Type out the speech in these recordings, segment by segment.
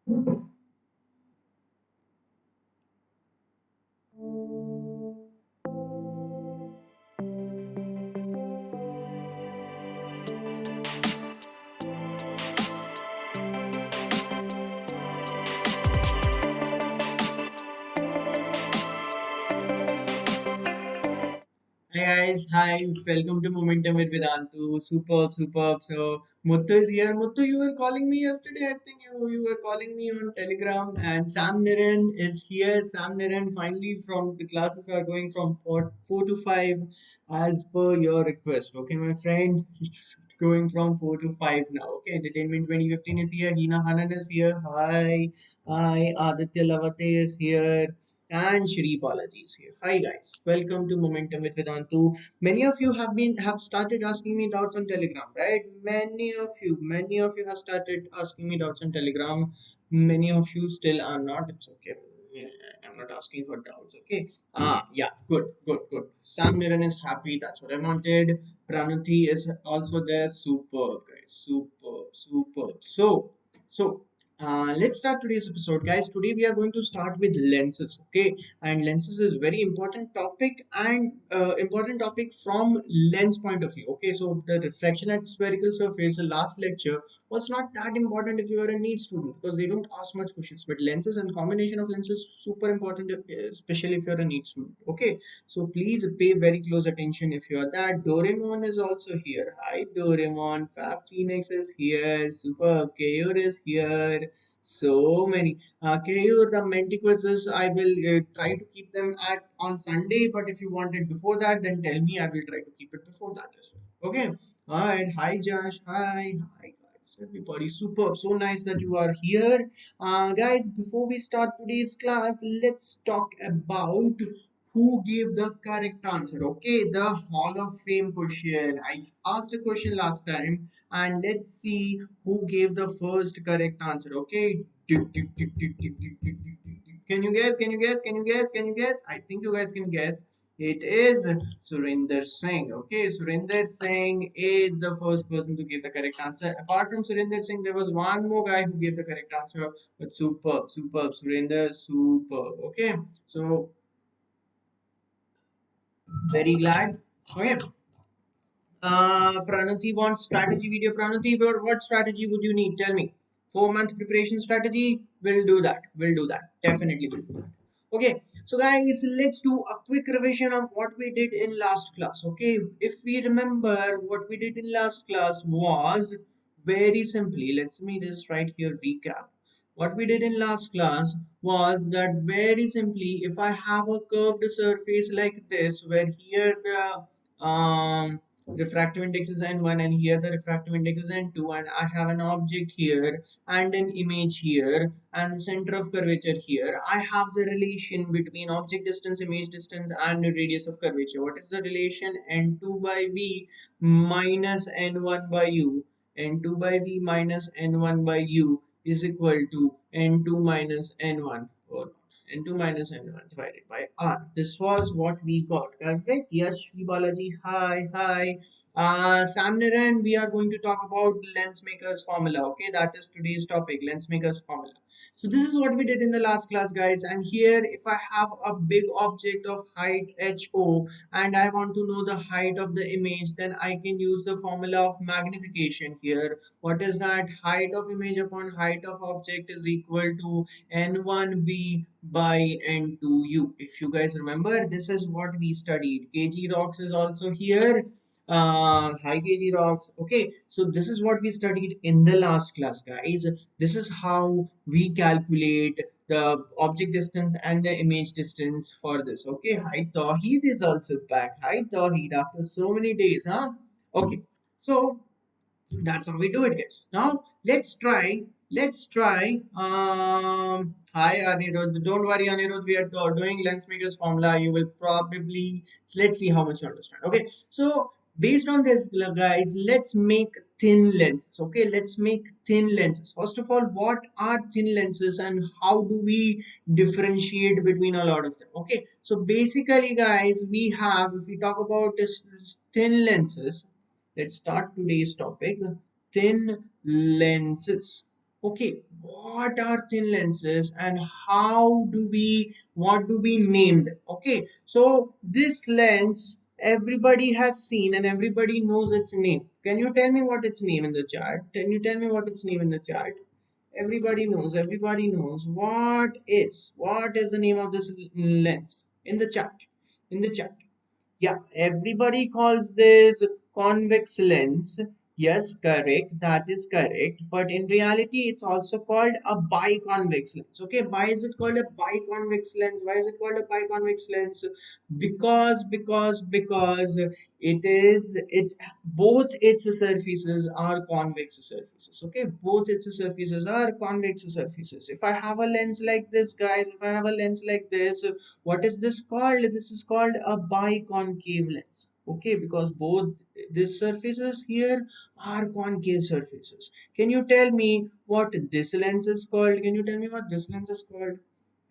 Hey guys, hi, welcome to Momentum with Vedantu. Superb, superb. So, Muthu is here. Muthu, you were calling me yesterday. I think you were calling me on Telegram. And Sam Niren is here. Sam Niren, finally, from the classes are going from 4 to 5 as per your request. Okay, my friend, it's going from 4 to 5 now. Okay, Entertainment 2015 is here. Hina Hanan is here. Hi, hi, Aditya Lavate is here. And Shri Balaji is here. Hi guys, welcome to Momentum with Vedantu. Many of you have started asking me doubts on Telegram, right? Many of you have started asking me doubts on Telegram. Many of you still are not. It's okay. Yeah, I'm not asking for doubts. Okay. Yeah. Good. Good. Good. Sam Niran is happy. That's what I wanted. Pranuti is also there. Superb, guys. Superb. Superb. So, let's start today's episode, guys. Today we are going to start with lenses, okay? And lenses is very important topic and important topic from lens point of view, okay? So the reflection at spherical surface, the last lecture was not that important if you are a NEET student because they don't ask much questions. But lenses and combination of lenses super important, especially if you're a NEET student, okay? So please pay very close attention if you are that. Doraemon is also here. Hi Doraemon. Fab Phoenix is here. Super Kayur is here. So many. Kayur, the Menti quizzes, I will try to keep them at on Sunday. But if you want it before that, then tell me. I will try to keep it before that as well. Okay. All right. Hi Josh. Hi guys. Everybody, superb. So nice that you are here. Guys, before we start today's class, let's talk about who gave the correct answer. Okay, the Hall of Fame question. I asked a question last time, and let's see who gave the first correct answer. Okay. Can you guess? Can you guess? Can you guess? Can you guess? I think you guys can guess. It is Surinder Singh. Okay, Surinder Singh is the first person to give the correct answer. Apart from Surinder Singh, there was one more guy who gave the correct answer. But superb, superb, Surinder, superb. Okay, so very glad. Okay. Pranuti wants strategy video. Pranuti, what strategy would you need? Tell me. 4 month preparation strategy. We'll do that. We'll do that. Definitely we'll do that. Okay. So guys, let's do a quick revision of what we did in last class. Okay. If we remember what we did in last class was very simply. Let's me just right here recap. What we did in last class was that very simply, if I have a curved surface like this, where here the refractive index is n1 and here the refractive index is n2, and I have an object here and an image here and the center of curvature here, I have the relation between object distance, image distance, and the radius of curvature. What is the relation? N2 by v minus n1 by u. N2 by v minus n1 by u is equal to n2 minus n1, or n2 minus n1 divided by r. This was what we got. Correct? Yes, Shri Balaji. Hi, hi. Sam Niran, we are going to talk about Lensmakers Formula. Okay, that is today's topic, Lensmakers Formula. So this is what we did in the last class, guys. And here, if I have a big object of height HO and I want to know the height of the image, then I can use the formula of magnification here. What is that? Height of image upon height of object is equal to n1v by n2u. If you guys remember, this is what we studied. KG Rocks is also here. Hi KG Rocks. Okay, so this is what we studied in the last class, guys. This is how we calculate the object distance and the image distance for this. Okay, hi Tawheed is also back. Hi Tawheed, after so many days, huh? Okay, so that's how we do it, guys. Now let's try hi Anirudh, don't worry Anirudh, we are doing Lensmakers Formula. You will probably, let's see how much you understand. Okay, so based on this, guys, let's make thin lenses. Okay, let's make thin lenses. First of all, what are thin lenses and how do we differentiate between a lot of them? Okay, so basically, guys, we have, if we talk about this thin lenses, let's start today's topic, thin lenses. Okay, what are thin lenses and how do we, what do we name them? Okay, so this lens everybody has seen and everybody knows its name. Can you tell me what its name in the chart? Can you tell me what its name in the chart? Everybody knows what is the name of this lens in the chart. In the chart. Yeah, everybody calls this convex lens. Yes, correct. That is correct. But in reality, it's also called a biconvex lens. Okay, why is it called a biconvex lens? Why is it called a biconvex lens? Because it both its surfaces are convex surfaces. Okay, both its surfaces are convex surfaces. If I have a lens like this, guys, if I have a lens like this, what is this called? This is called a biconcave lens. Okay, because both these surfaces here are concave surfaces. Can you tell me what this lens is called? Can you tell me what this lens is called?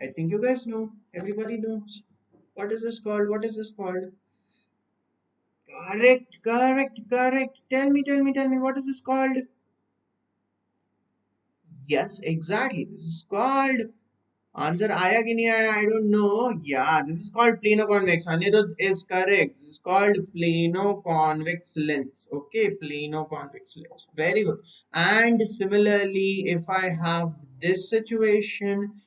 I think you guys know. Everybody knows. What is this called? What is this called? Correct. Tell me, what is this called? Yes, exactly. This is called answer आया कि नहीं आया? I don't know. Yeah, this is called plano-convex. Anirudh is correct. This is called plano-convex lens. Okay, plano-convex lens. Very good. And similarly, if I have this situation,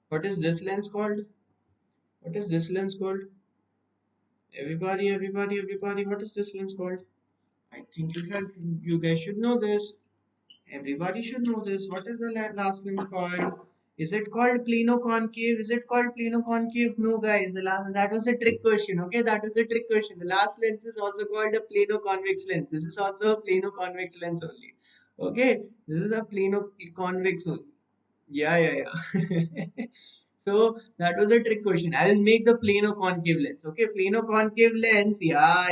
what is this lens called? What is this lens called? Everybody, what is this lens called? I think you guys should know this. Everybody should know this. What is the last lens called? Is it called Plano concave? Is it called Plano concave? No, guys. The last that was a trick question. Okay, that was a trick question. The last lens is also called a Plano convex lens. This is also a Plano convex lens only. Okay, this is a Plano convex only. Yeah. So that was a trick question. I will make the plano concave lens. Okay, plano concave lens. Yeah.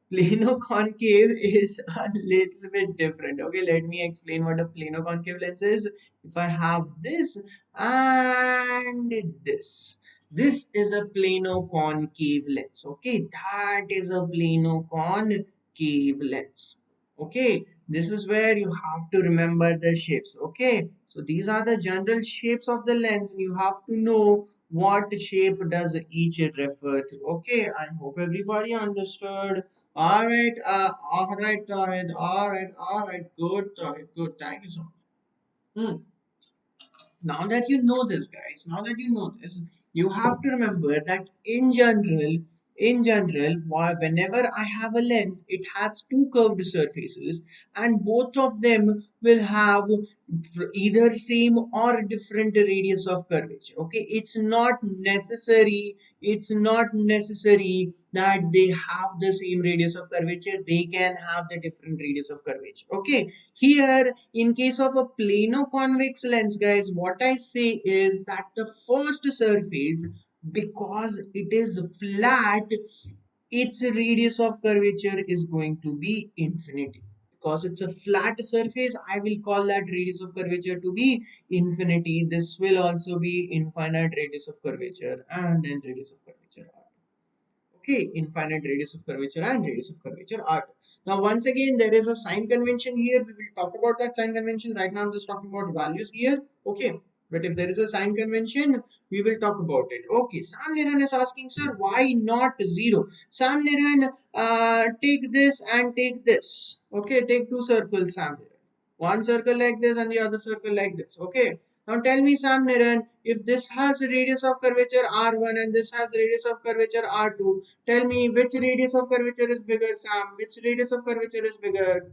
Plano concave is a little bit different. Okay, let me explain what a plano concave lens is. If I have this and this is a plano concave lens. Okay, that is a plano concave lens. Okay, this is where you have to remember the shapes. Okay, so these are the general shapes of the lens. You have to know what shape does each refer to. Okay, I hope everybody understood. All right, Tawhid. All right, good, Tawhid, good. Thank you so much. Hmm. Now that you know this, guys, now that you know this, you have to remember that whenever I have a lens, it has two curved surfaces, and both of them will have either same or different radius of curvature. Okay, it's not necessary that they have the same radius of curvature. They can have the different radius of curvature. Okay, here in case of a plano convex lens, guys, what I say is that the first surface, because it is flat, its radius of curvature is going to be infinity. Because it's a flat surface, I will call that radius of curvature to be infinity. This will also be infinite radius of curvature and then radius of curvature. Okay, infinite radius of curvature and radius of curvature r2. Now, once again, there is a sign convention here. We will talk about that sign convention. Right now, I'm just talking about values here. Okay, but if there is a sign convention, we will talk about it. Okay, Sam Niran is asking, sir, why not 0? Sam Niran, take this and take this. Okay, take two circles, Sam Niran. One circle like this and the other circle like this. Okay, now tell me, Sam Niran, if this has a radius of curvature r1 and this has radius of curvature r2, tell me which radius of curvature is bigger, Sam? Which radius of curvature is bigger?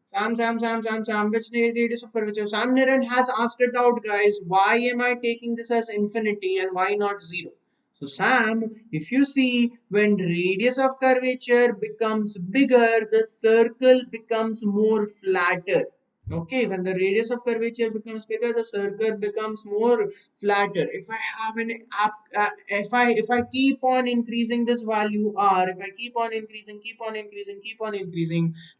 Sam. Which radius of curvature? Sam Niran has asked it out, guys. Why am I taking this as infinity and why not 0? So, Sam, if you see, when radius of curvature becomes bigger, the circle becomes more flatter. Okay, when the radius of curvature becomes bigger, the circle becomes more flatter. If I have an if I keep on increasing this value r, if I keep on increasing,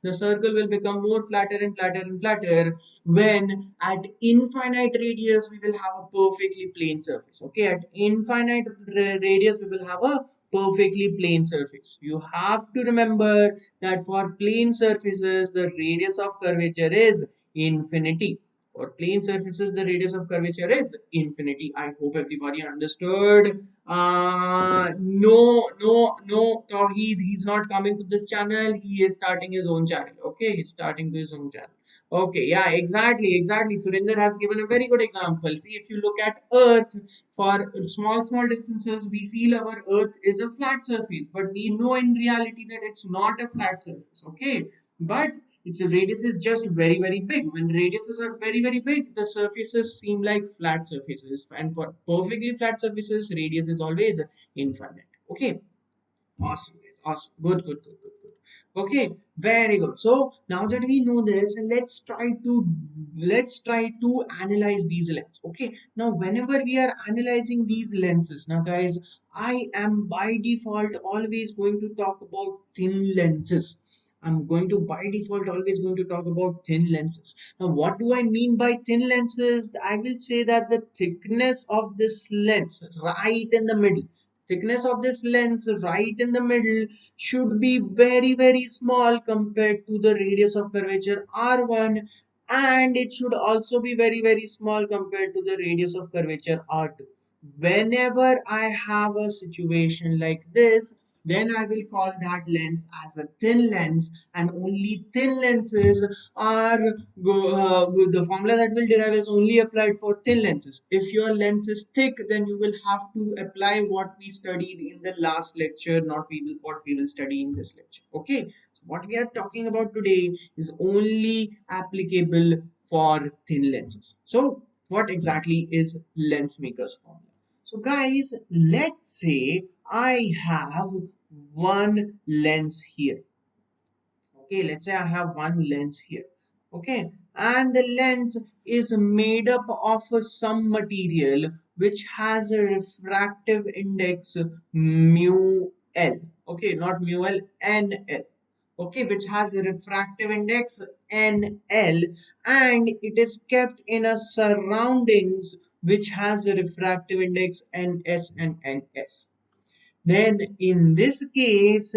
the circle will become more flatter and flatter and flatter. When at infinite radius, we will have a perfectly plane surface. Okay, at infinite radius, we will have a perfectly plane surface. You have to remember that for plane surfaces, the radius of curvature is infinity. For plane surfaces, the radius of curvature is infinity. I hope everybody understood. No, Tawheed, he's not coming to this channel. He is starting his own channel. Okay, he's starting his own channel. Okay, yeah, exactly. Surinder has given a very good example. See, if you look at Earth, for small distances, we feel our Earth is a flat surface, but we know in reality that it's not a flat surface. Okay, but its radius is just very big. When radiuses are very big, the surfaces seem like flat surfaces, and for perfectly flat surfaces, radius is always infinite. Okay. Awesome, guys. Awesome. Good. Okay, very good. So now that we know this, let's try to analyze these lenses. Okay. Now, whenever we are analyzing these lenses, now guys, I am by default always going to talk about thin lenses. I'm going to by default always going to talk about thin lenses. Now, what do I mean by thin lenses? I will say that the thickness of this lens right in the middle, thickness of this lens right in the middle should be very small compared to the radius of curvature r1, and it should also be very small compared to the radius of curvature r2. Whenever I have a situation like this, then I will call that lens as a thin lens, and only thin lenses are the formula that will derive is only applied for thin lenses. If your lens is thick, then you will have to apply what we studied in the last lecture, not what we will study in this lecture. Okay, so what we are talking about today is only applicable for thin lenses. So what exactly is Lensmaker's formula? So guys, let's say I have one lens here. Okay, let's say I have one lens here. Okay, and the lens is made up of some material which has a refractive index mu L. Okay, not mu L, NL. Okay, which has a refractive index NL, and it is kept in a surroundings which has a refractive index NS and NS. Then in this case,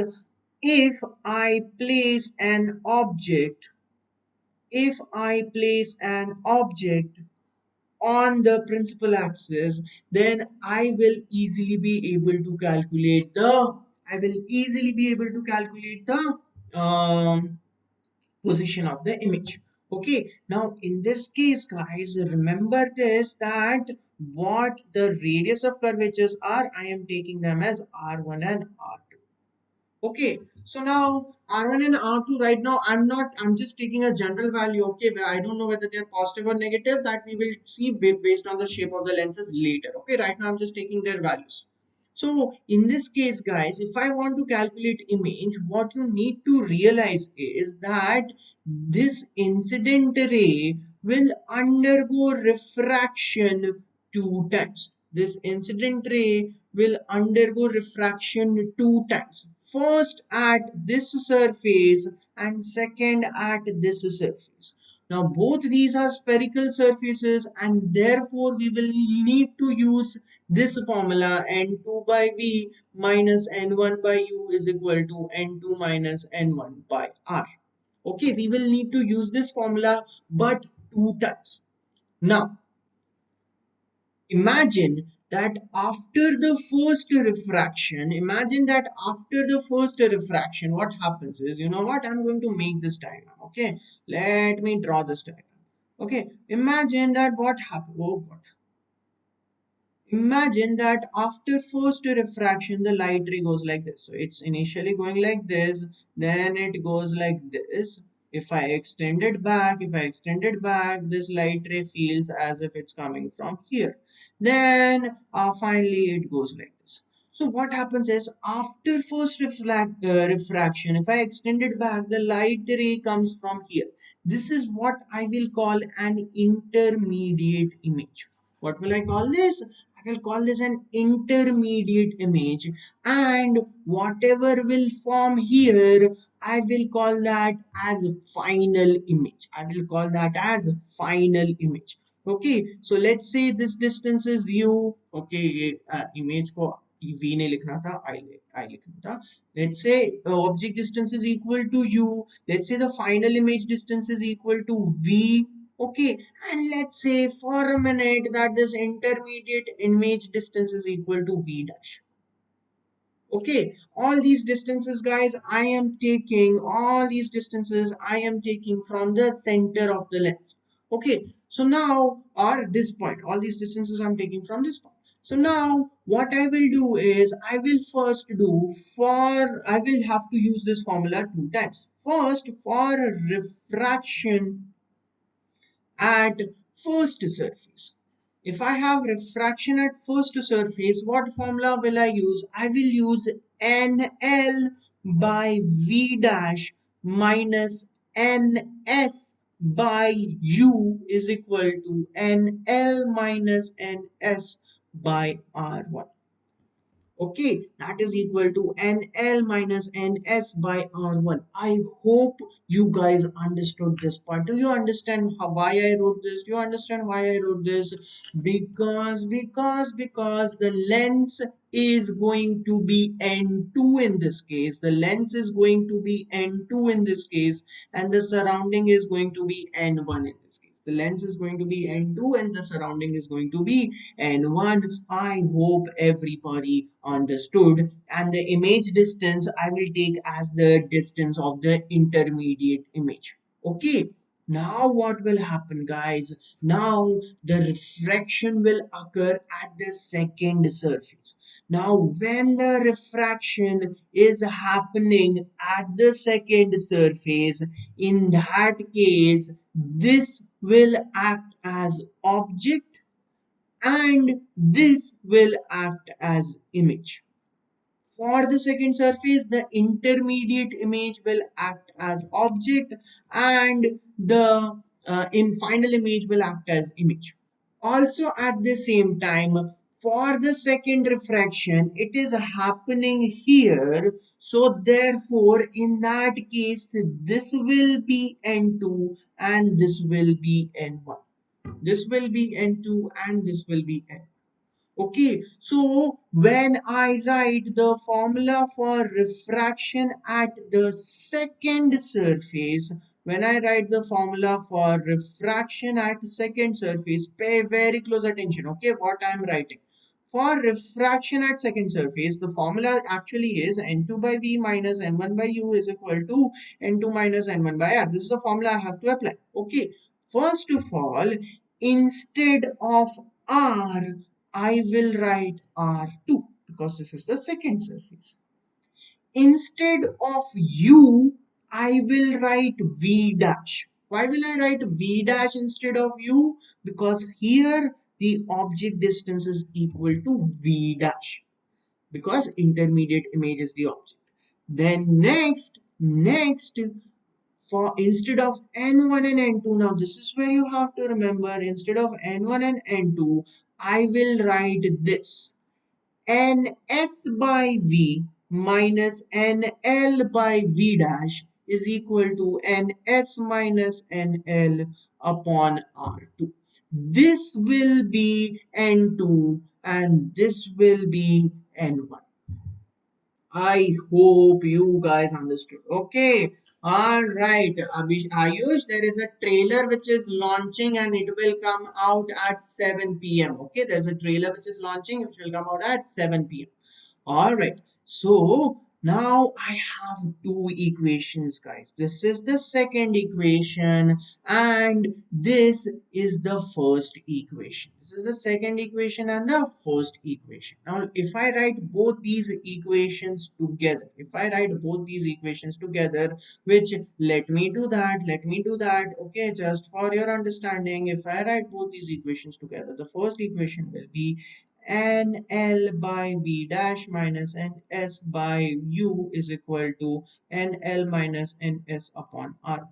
if I place an object, if I place an object on the principal axis, then I will easily be able to calculate the position of the image. Okay, now in this case, guys, remember this, that what the radius of curvatures are, I am taking them as R1 and R2. Okay, so now R1 and R2 right now, I'm just taking a general value. Okay, where I don't know whether they're positive or negative, that we will see based on the shape of the lenses later. Okay, right now I'm just taking their values. So in this case, guys, if I want to calculate image, what you need to realize is that this incident ray will undergo refraction two times. This incident ray will undergo refraction two times. First at this surface and second at this surface. Now both these are spherical surfaces, and therefore we will need to use this formula, n2 by v minus n1 by u is equal to n2 minus n1 by r. Okay, we will need to use this formula but two times. Now imagine that after the first refraction, what happens is, you know what, I'm going to make this diagram. Okay, let me draw this diagram. Okay, imagine that what happened. Oh God. Imagine that after first refraction, the light ray goes like this. So it's initially going like this, then it goes like this. If I extend it back, this light ray feels as if it's coming from here. Then finally it goes like this. So what happens is, after first refraction, if I extend it back, the light ray comes from here. This is what I will call an intermediate image. What will I call this? I will call this an intermediate image, and whatever will form here, I will call that as a final image. I will call that as a final image. Okay, so let's say this distance is u. Okay, image for v ने लिखना था, I लिखना था. Let's say object distance is equal to u. Let's say the final image distance is equal to v. Okay, and let's say for a minute that this intermediate image distance is equal to v dash. Okay, all these distances, guys, all these distances I am taking from the center of the lens. Okay, so now, or this point, all these distances I'm taking from this point. So now what I will do is I will have to use this formula two times. First, for refraction at first surface. If I have refraction at first surface, what formula will I use? I will use NL by V dash minus NS by U is equal to NL minus NS by R1. Okay, that is equal to NL minus NS by R1. I hope you guys understood this part. Do you understand why I wrote this? Do you understand why I wrote this? Because the lens is going to be N2 in this case. The lens is going to be N2 in this case, and the surrounding is going to be N1 in this case. The lens is going to be N2 and the surrounding is going to be N1. I hope everybody understood. And the image distance I will take as the distance of the intermediate image. Okay. Now what will happen, guys? Now the refraction will occur at the second surface. Now when the refraction is happening at the second surface, in that case this will act as object and this will act as image. For the second surface, the intermediate image will act as object and the in final image will act as image. Also at the same time, for the second refraction, it is happening here. So therefore, in that case, this will be N2 and this will be N1. This will be N2 and this will be N. Okay, so when I write the formula for refraction at the second surface, when I write the formula for refraction at second surface, pay very close attention, okay, what I am writing. For refraction at second surface, the formula actually is N2 by V minus N1 by U is equal to N2 minus N1 by R. This is the formula I have to apply. Okay, first of all, instead of R, I will write R2 because this is the second surface. Instead of U, I will write V dash. Why will I write V dash instead of U? Because here the object distance is equal to V dash because intermediate image is the object. Then next for instead of N1 and N2, now this is where you have to remember, instead of N1 and N2, I will write this. Ns by V minus Nl by V dash is equal to Ns minus Nl upon R2. This will be N2 and this will be N1. I hope you guys understood. Okay. All right. Ayush, there is a trailer which is launching and it will come out at 7 p.m. Okay. There's a trailer which is launching which will come out at 7 p.m. All right. So now I have two equations, guys. This is the second equation and this is the first equation. This is the second equation and the first equation. Now, if I write both these equations together, which let me do that. Okay, just for your understanding, if I write both these equations together, the first equation will be NL by V dash minus NS by U is equal to NL minus NS upon R.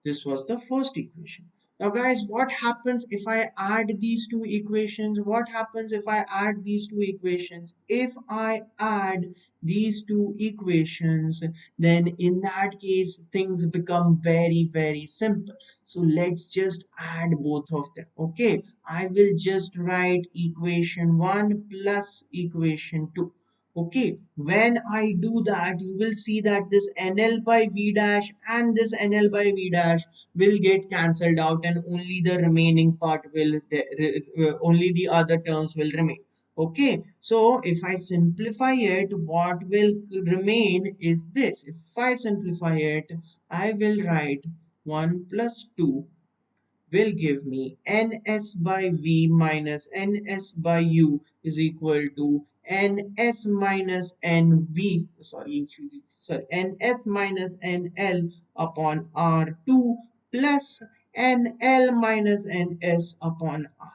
This was the first equation. Now, guys, what happens if I add these two equations? What happens if I add these two equations? If I add these two equations, then in that case, things become very, very simple. So let's just add both of them. Okay, I will just write equation 1 plus equation 2. Okay, when I do that, you will see that this NL by V dash and this NL by V dash will get cancelled out, and only the remaining part will only the other terms will remain. Okay, so if I simplify it, what will remain is this. If I simplify it, I will write 1 plus 2 will give me ns by v minus ns by u is equal to ns minus nv, sorry, ns minus nl upon r2 plus nl minus ns upon r.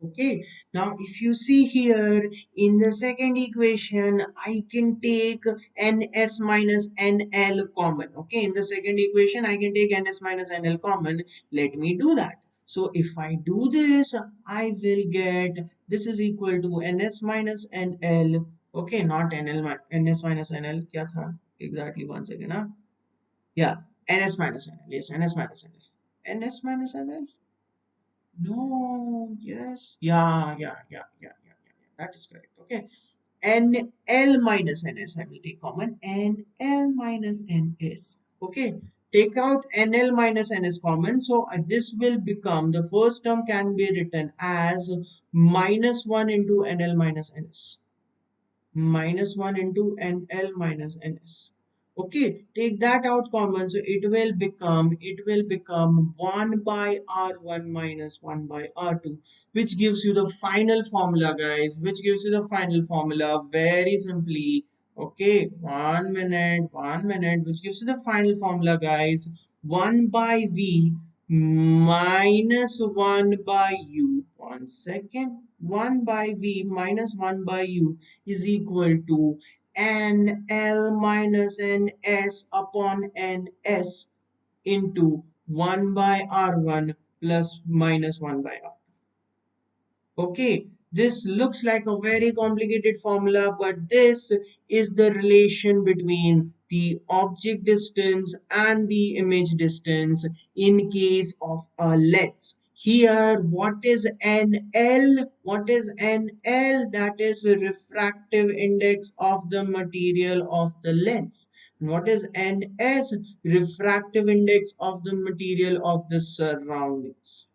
Okay, now if you see here in the second equation, I can take ns minus nl common. Okay, in the second equation, I can take ns minus nl common. Let me do that. So if I do this, I will get this is equal to ns minus nl. Okay, not ns minus nl. क्या था? Exactly 1 second. Huh? Yeah, ns minus nl. Yes, ns minus nl. ns minus nl. No, yes. Yeah. That is correct. Okay. N L minus NS, I will take common. N L minus NS. Okay. Take out NL minus NS common. So this will become, the first term can be written as minus 1 into NL minus NS. Minus 1 into NL minus NS. Okay, take that out common, so it will become 1 by R1 minus 1 by R2, which gives you the final formula, guys, which gives you the final formula very simply. Okay, 1 minute, which gives you the final formula, guys. 1 by V minus 1 by U. 1 second. 1 by V minus 1 by U is equal to NL minus NS upon NS into 1 by R1 plus minus 1 by R. Okay, this looks like a very complicated formula, but this is the relation between the object distance and the image distance in case of a lens. Here, what is NL? What is NL? That is a refractive index of the material of the lens. And what is NS? Refractive index of the material of the surroundings.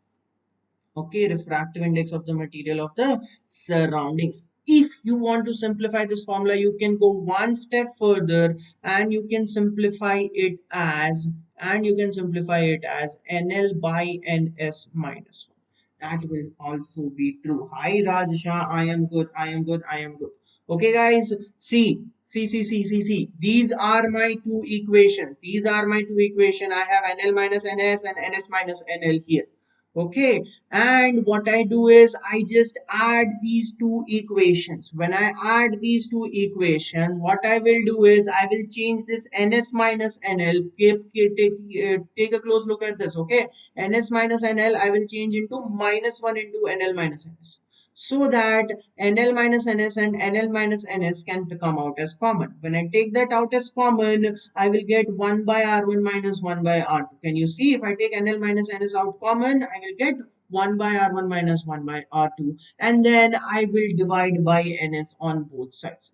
Okay, refractive index of the material of the surroundings. If you want to simplify this formula, you can go one step further and you can simplify it as NL by NS minus 1. That will also be true. Hi Rajasha, I am good, I am good. Okay guys, see. These are my two equations. I have NL minus NS and NS minus NL here. Okay, and what I do is I just add these two equations. When I add these two equations, what I will do is I will change this ns minus nl. Take a close look at this. Okay, ns minus nl I will change into minus 1 into nl minus ns, so that NL minus NS and NL minus NS can come out as common. When I take that out as common, I will get 1 by R1 minus 1 by R2. Can you see? If I take NL minus NS out common, I will get 1 by R1 minus 1 by R2. And then I will divide by NS on both sides.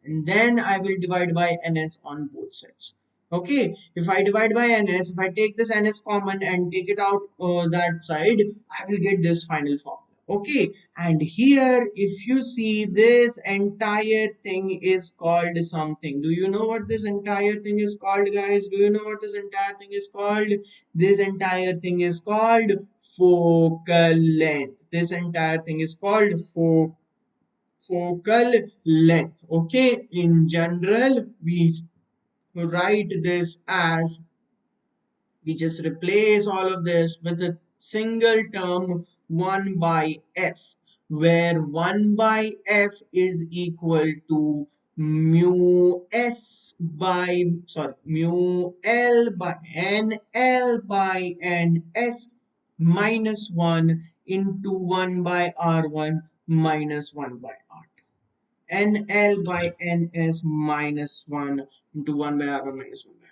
Okay, if I divide by NS, if I take this NS common and take it out that side, I will get this final formula. Okay, and here if you see, this entire thing is called something. Do you know what this entire thing is called, guys? Do you know what this entire thing is called? This entire thing is called focal length. This entire thing is called focal length. Okay, in general we write this as, we just replace all of this with a single term 1 by f, where 1 by f is equal to mu s by, sorry, mu l by n l by n s minus 1 into 1 by R1 minus 1 by R2. NL by NS minus 1 into 1 by R1 minus 1 by R2.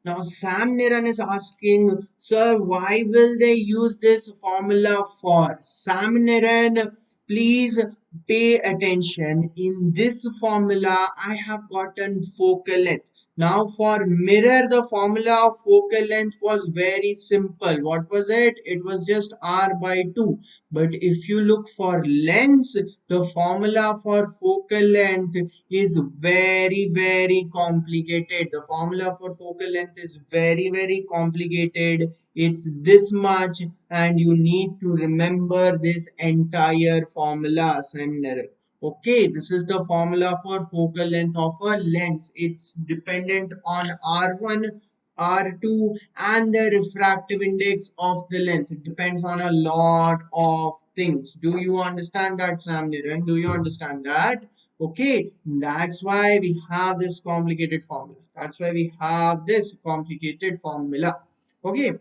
Now Sam Niran is asking, sir, why will they use this formula for? Sam Niran, please pay attention. In this formula, I have gotten focal length. Now for mirror, the formula of focal length was very simple. What was it? It was just R by 2. But if you look for lens, the formula for focal length is very complicated. The formula for focal length is very complicated. It's this much, and you need to remember this entire formula, Seminary. Okay, this is the formula for focal length of a lens. It's dependent on R1, R2 and the refractive index of the lens. It depends on a lot of things. Do you understand that, Sam Niran? Do you understand that? Okay, that's why we have this complicated formula. That's why we have this complicated formula. Okay,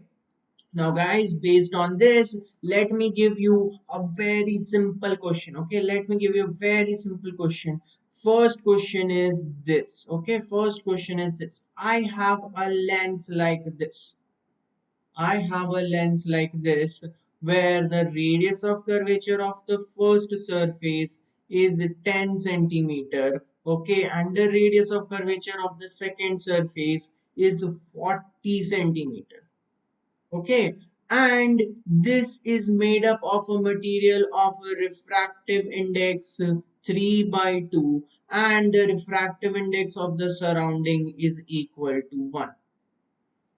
now guys, based on this, let me give you a very simple question. Okay, let me give you a very simple question. First question is this. Okay, first question is this. I have a lens like this. I have a lens like this where the radius of curvature of the first surface is 10 centimeter. Okay, and the radius of curvature of the second surface is 40 centimeter. Okay, and this is made up of a material of a refractive index 3 by 2, and the refractive index of the surrounding is equal to 1.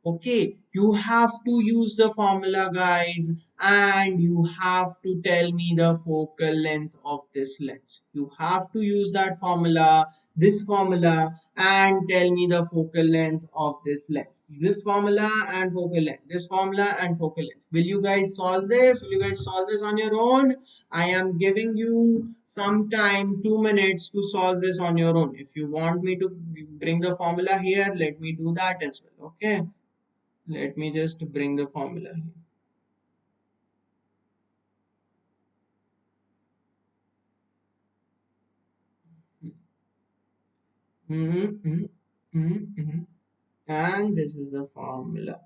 Okay, you have to use the formula, guys, and you have to tell me the focal length of this lens. You have to use that formula, this formula, and tell me the focal length of this lens. This formula and focal length, this formula and focal length. Will you guys solve this? Will you guys solve this on your own? I am giving you some time, 2 minutes to solve this on your own. If you want me to bring the formula here, let me do that as well. Okay. Let me just bring the formula here. And this is the formula.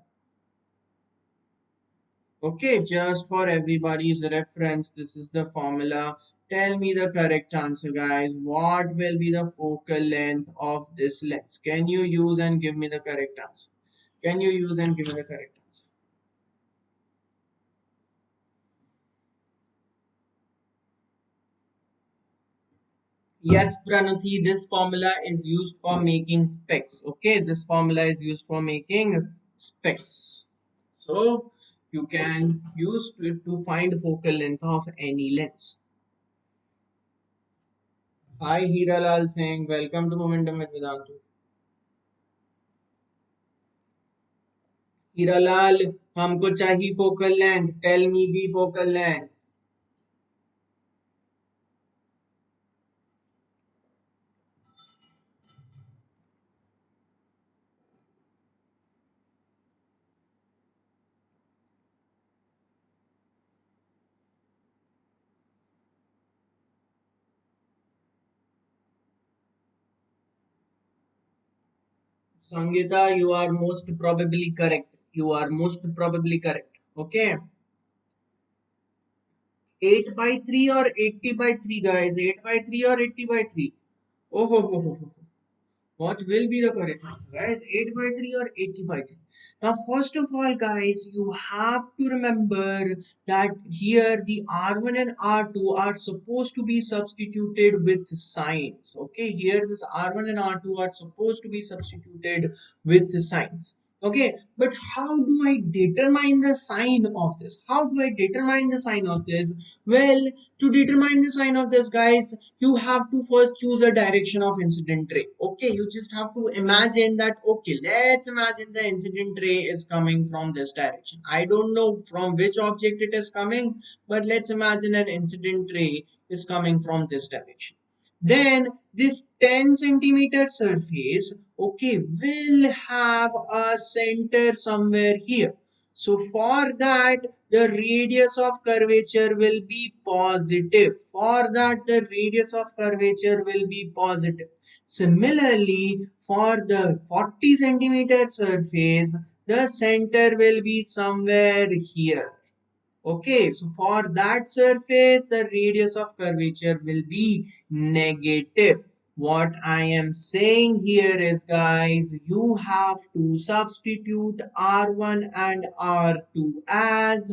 Okay, just for everybody's reference, this is the formula. Tell me the correct answer, guys. What will be the focal length of this lens? Can you use and give me the correct answer? Can you use and give me the correct answer? Yes, Pranati, this formula is used for making specs. Okay, this formula is used for making specs. So you can use it to find focal length of any lens. Hi Hiralal saying welcome to Momentum with Vedantu. Hiralal, हमको चाहिए focal length. Tell me the focal length. Sangeeta, you are most probably correct. You are most probably correct. Okay. 8 by 3 or 80 by 3, guys. 8 by 3 or 80 by 3. Oh, ho, ho, ho, ho. What will be the correct answer, guys? 8 by 3 or 80 by 3? Now, first of all, guys, you have to remember that here the R1 and R2 are supposed to be substituted with signs. Okay, here this R1 and R2 are supposed to be substituted with signs. Okay, but how do I determine the sign of this? How do I determine the sign of this? Well, to determine the sign of this, guys, you have to first choose a direction of incident ray. Okay, you just have to imagine that, okay, let's imagine the incident ray is coming from this direction. I don't know from which object it is coming, but let's imagine an incident ray is coming from this direction. Then this 10 centimeter surface, okay, will have a center somewhere here. So for that, the radius of curvature will be positive. For that, the radius of curvature will be positive. Similarly, for the 40 centimeter surface, the center will be somewhere here. Okay, so for that surface, the radius of curvature will be negative. What I am saying here is, guys, you have to substitute R1 and R2 as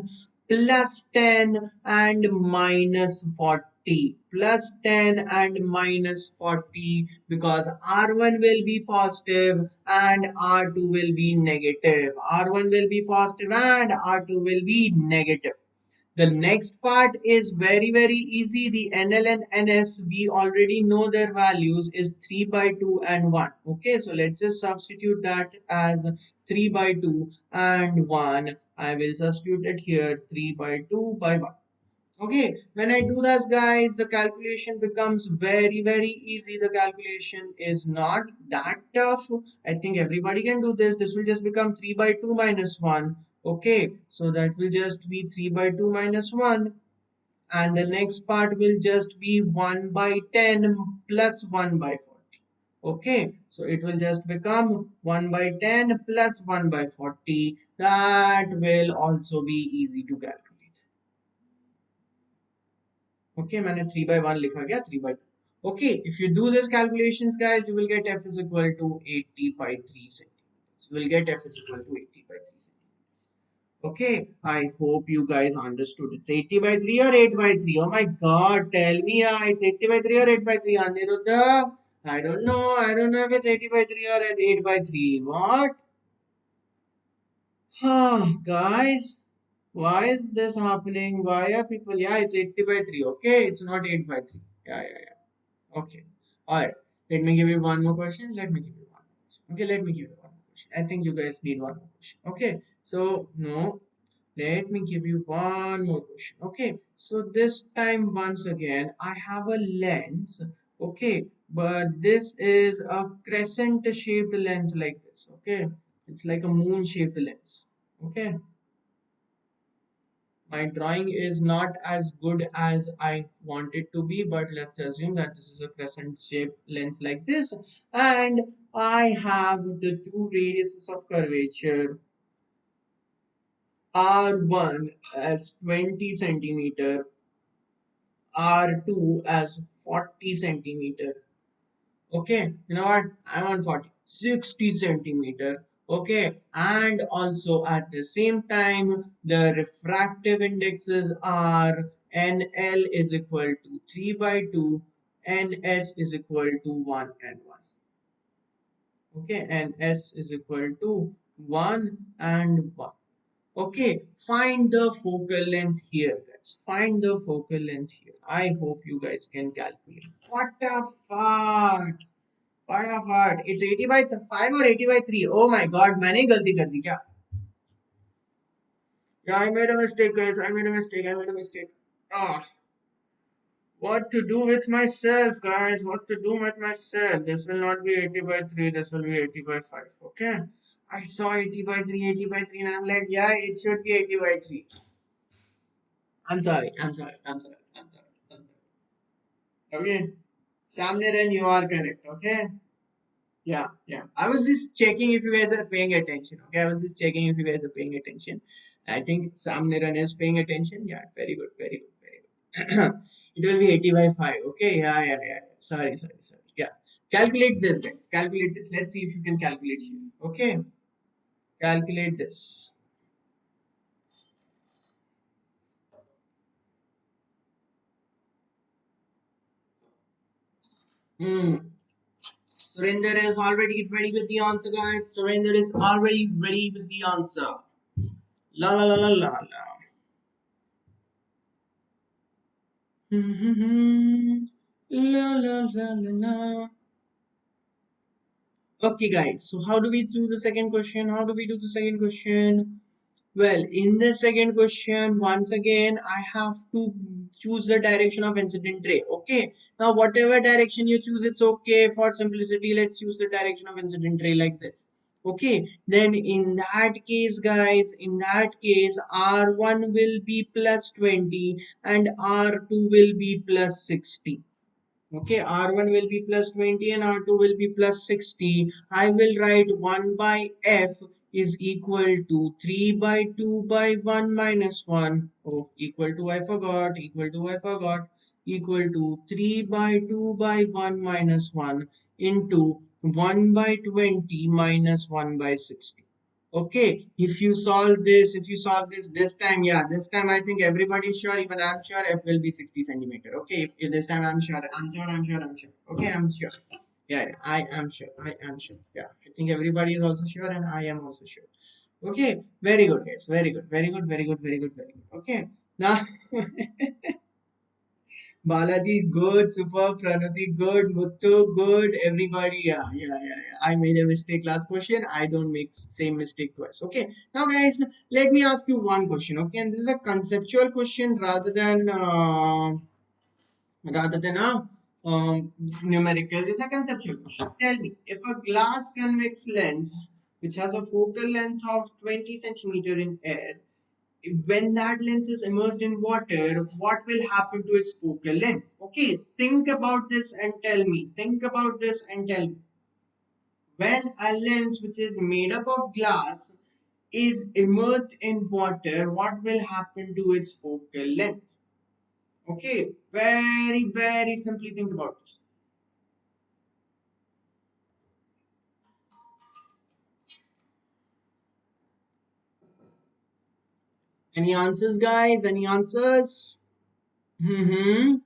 plus 10 and minus 40. Plus 10 and minus 40, because R1 will be positive and R2 will be negative. R1 will be positive and R2 will be negative. The next part is very easy. The NL and NS, we already know their values is 3 by 2 and 1. Okay, so let's just substitute that as 3 by 2 and 1. I will substitute it here, 3 by 2 by 1. Okay, when I do this, guys, the calculation becomes very easy. The calculation is not that tough. I think everybody can do this. This will just become 3 by 2 minus 1. Okay, so that will just be 3 by 2 minus 1. And the next part will just be 1 by 10 plus 1 by 40. Okay, so it will just become 1 by 10 plus 1 by 40. That will also be easy to calculate. Okay, मैंने 3 by 1 लिखा गया 3 by 2. Okay, if you do this calculations, guys, you will get f is equal to 80 by 3 centimeters. You will get f is equal to 80 by 3 centimeters. Okay, I hope you guys understood. It's 80 by 3 or 8 by 3. Oh my god, tell me, it's 80 by 3 or 8 by 3, Aniruddha? I don't know. I don't know if it's 80 by 3 or 8 by 3. What? Guys, why is this happening? Why are people? Yeah, it's 80 by 3. Okay, it's not 8 by 3. Yeah. Okay. All right. Let me give you one more question. Let me give you one more question. Okay, let me give you one more question. I think you guys need one more question. Okay. So, no. Let me give you one more question. Okay. So, this time, once again, I have a lens. Okay. But this is a crescent shaped lens like this. Okay. It's like a moon shaped lens. Okay. My drawing is not as good as I want it to be, but let's assume that this is a crescent shaped lens like this, and I have the two radiuses of curvature, R1 as 20 centimeter, R2 as 40 centimeter. Okay, you know what, I want 40, 60 centimeter. Okay, and also at the same time the refractive indexes are NL is equal to 3 by 2, NS is equal to 1 and 1. Okay, and S is equal to 1 and 1. Okay, find the focal length here, guys. Find the focal length here. I hope you guys can calculate. What a fart! फटाफट it's 80 by 5 or 80 by 3. Oh my god, मैंने ही गलती कर दी क्या? Yeah, I made a mistake, guys. I made a mistake. Ah, what to do with myself, guys? What to do with myself? This will not be 80 by 3. This will be 80 by 5. Okay. I saw 80 by 3, 80 by 3, and I'm like, yeah, it should be 80 by 3. I'm sorry. Okay. Samniran, you are correct. Okay. Yeah. I was just checking if you guys are paying attention. Okay, I was just checking if you guys are paying attention. I think Sam Niran is paying attention. Yeah, very good. It will be 80 by 5. Okay, yeah. Sorry. Yeah. Calculate this, guys. Calculate this. Let's see if you can calculate here. Okay. Calculate this. Hmm. Surinder is already ready with the answer, guys. Surinder is already ready with the answer. La. La. Okay, guys. So how do we do the second question? How do we do the second question? Well, in the second question, once again, I have to choose the direction of incident ray. Okay. Now, whatever direction you choose, it's okay. For simplicity, let's choose the direction of incident ray like this. Okay, then in that case, guys, in that case, R1 will be plus 20 and R2 will be plus 60. Okay, R1 will be plus 20 and R2 will be plus 60. I will write 1 by F is equal to 3 by 2 by 1 minus 1. Oh, equal to I forgot, equal to I forgot, equal to 3 by 2 by 1 minus 1 into 1 by 20 minus 1 by 60. Okay, if you solve this time, yeah, this time I think everybody's sure, even I'm sure F will be 60 centimeter. Okay, if this time I'm sure. Okay, I'm sure. Yeah, yeah, I am sure. I am sure. Yeah, I think everybody is also sure, and I am also sure. Okay, very good, guys. Very good, very good, very good, very good, very good. Okay, now Balaji, good, super, Pranati, good, Muttu, good, everybody, yeah. I made a mistake last question. I don't make same mistake twice. Okay, now guys, let me ask you one question. Okay, and this is a conceptual question rather than a numerical. This is a conceptual question. Tell me, if a glass convex lens which has a focal length of 20 centimeter in air, when that lens is immersed in water, what will happen to its focal length? Okay, think about this and tell me. Think about this and tell me. When a lens which is made up of glass is immersed in water, what will happen to its focal length? Okay, very, very simply think about this. Any answers, guys? Any answers? Mm-hmm.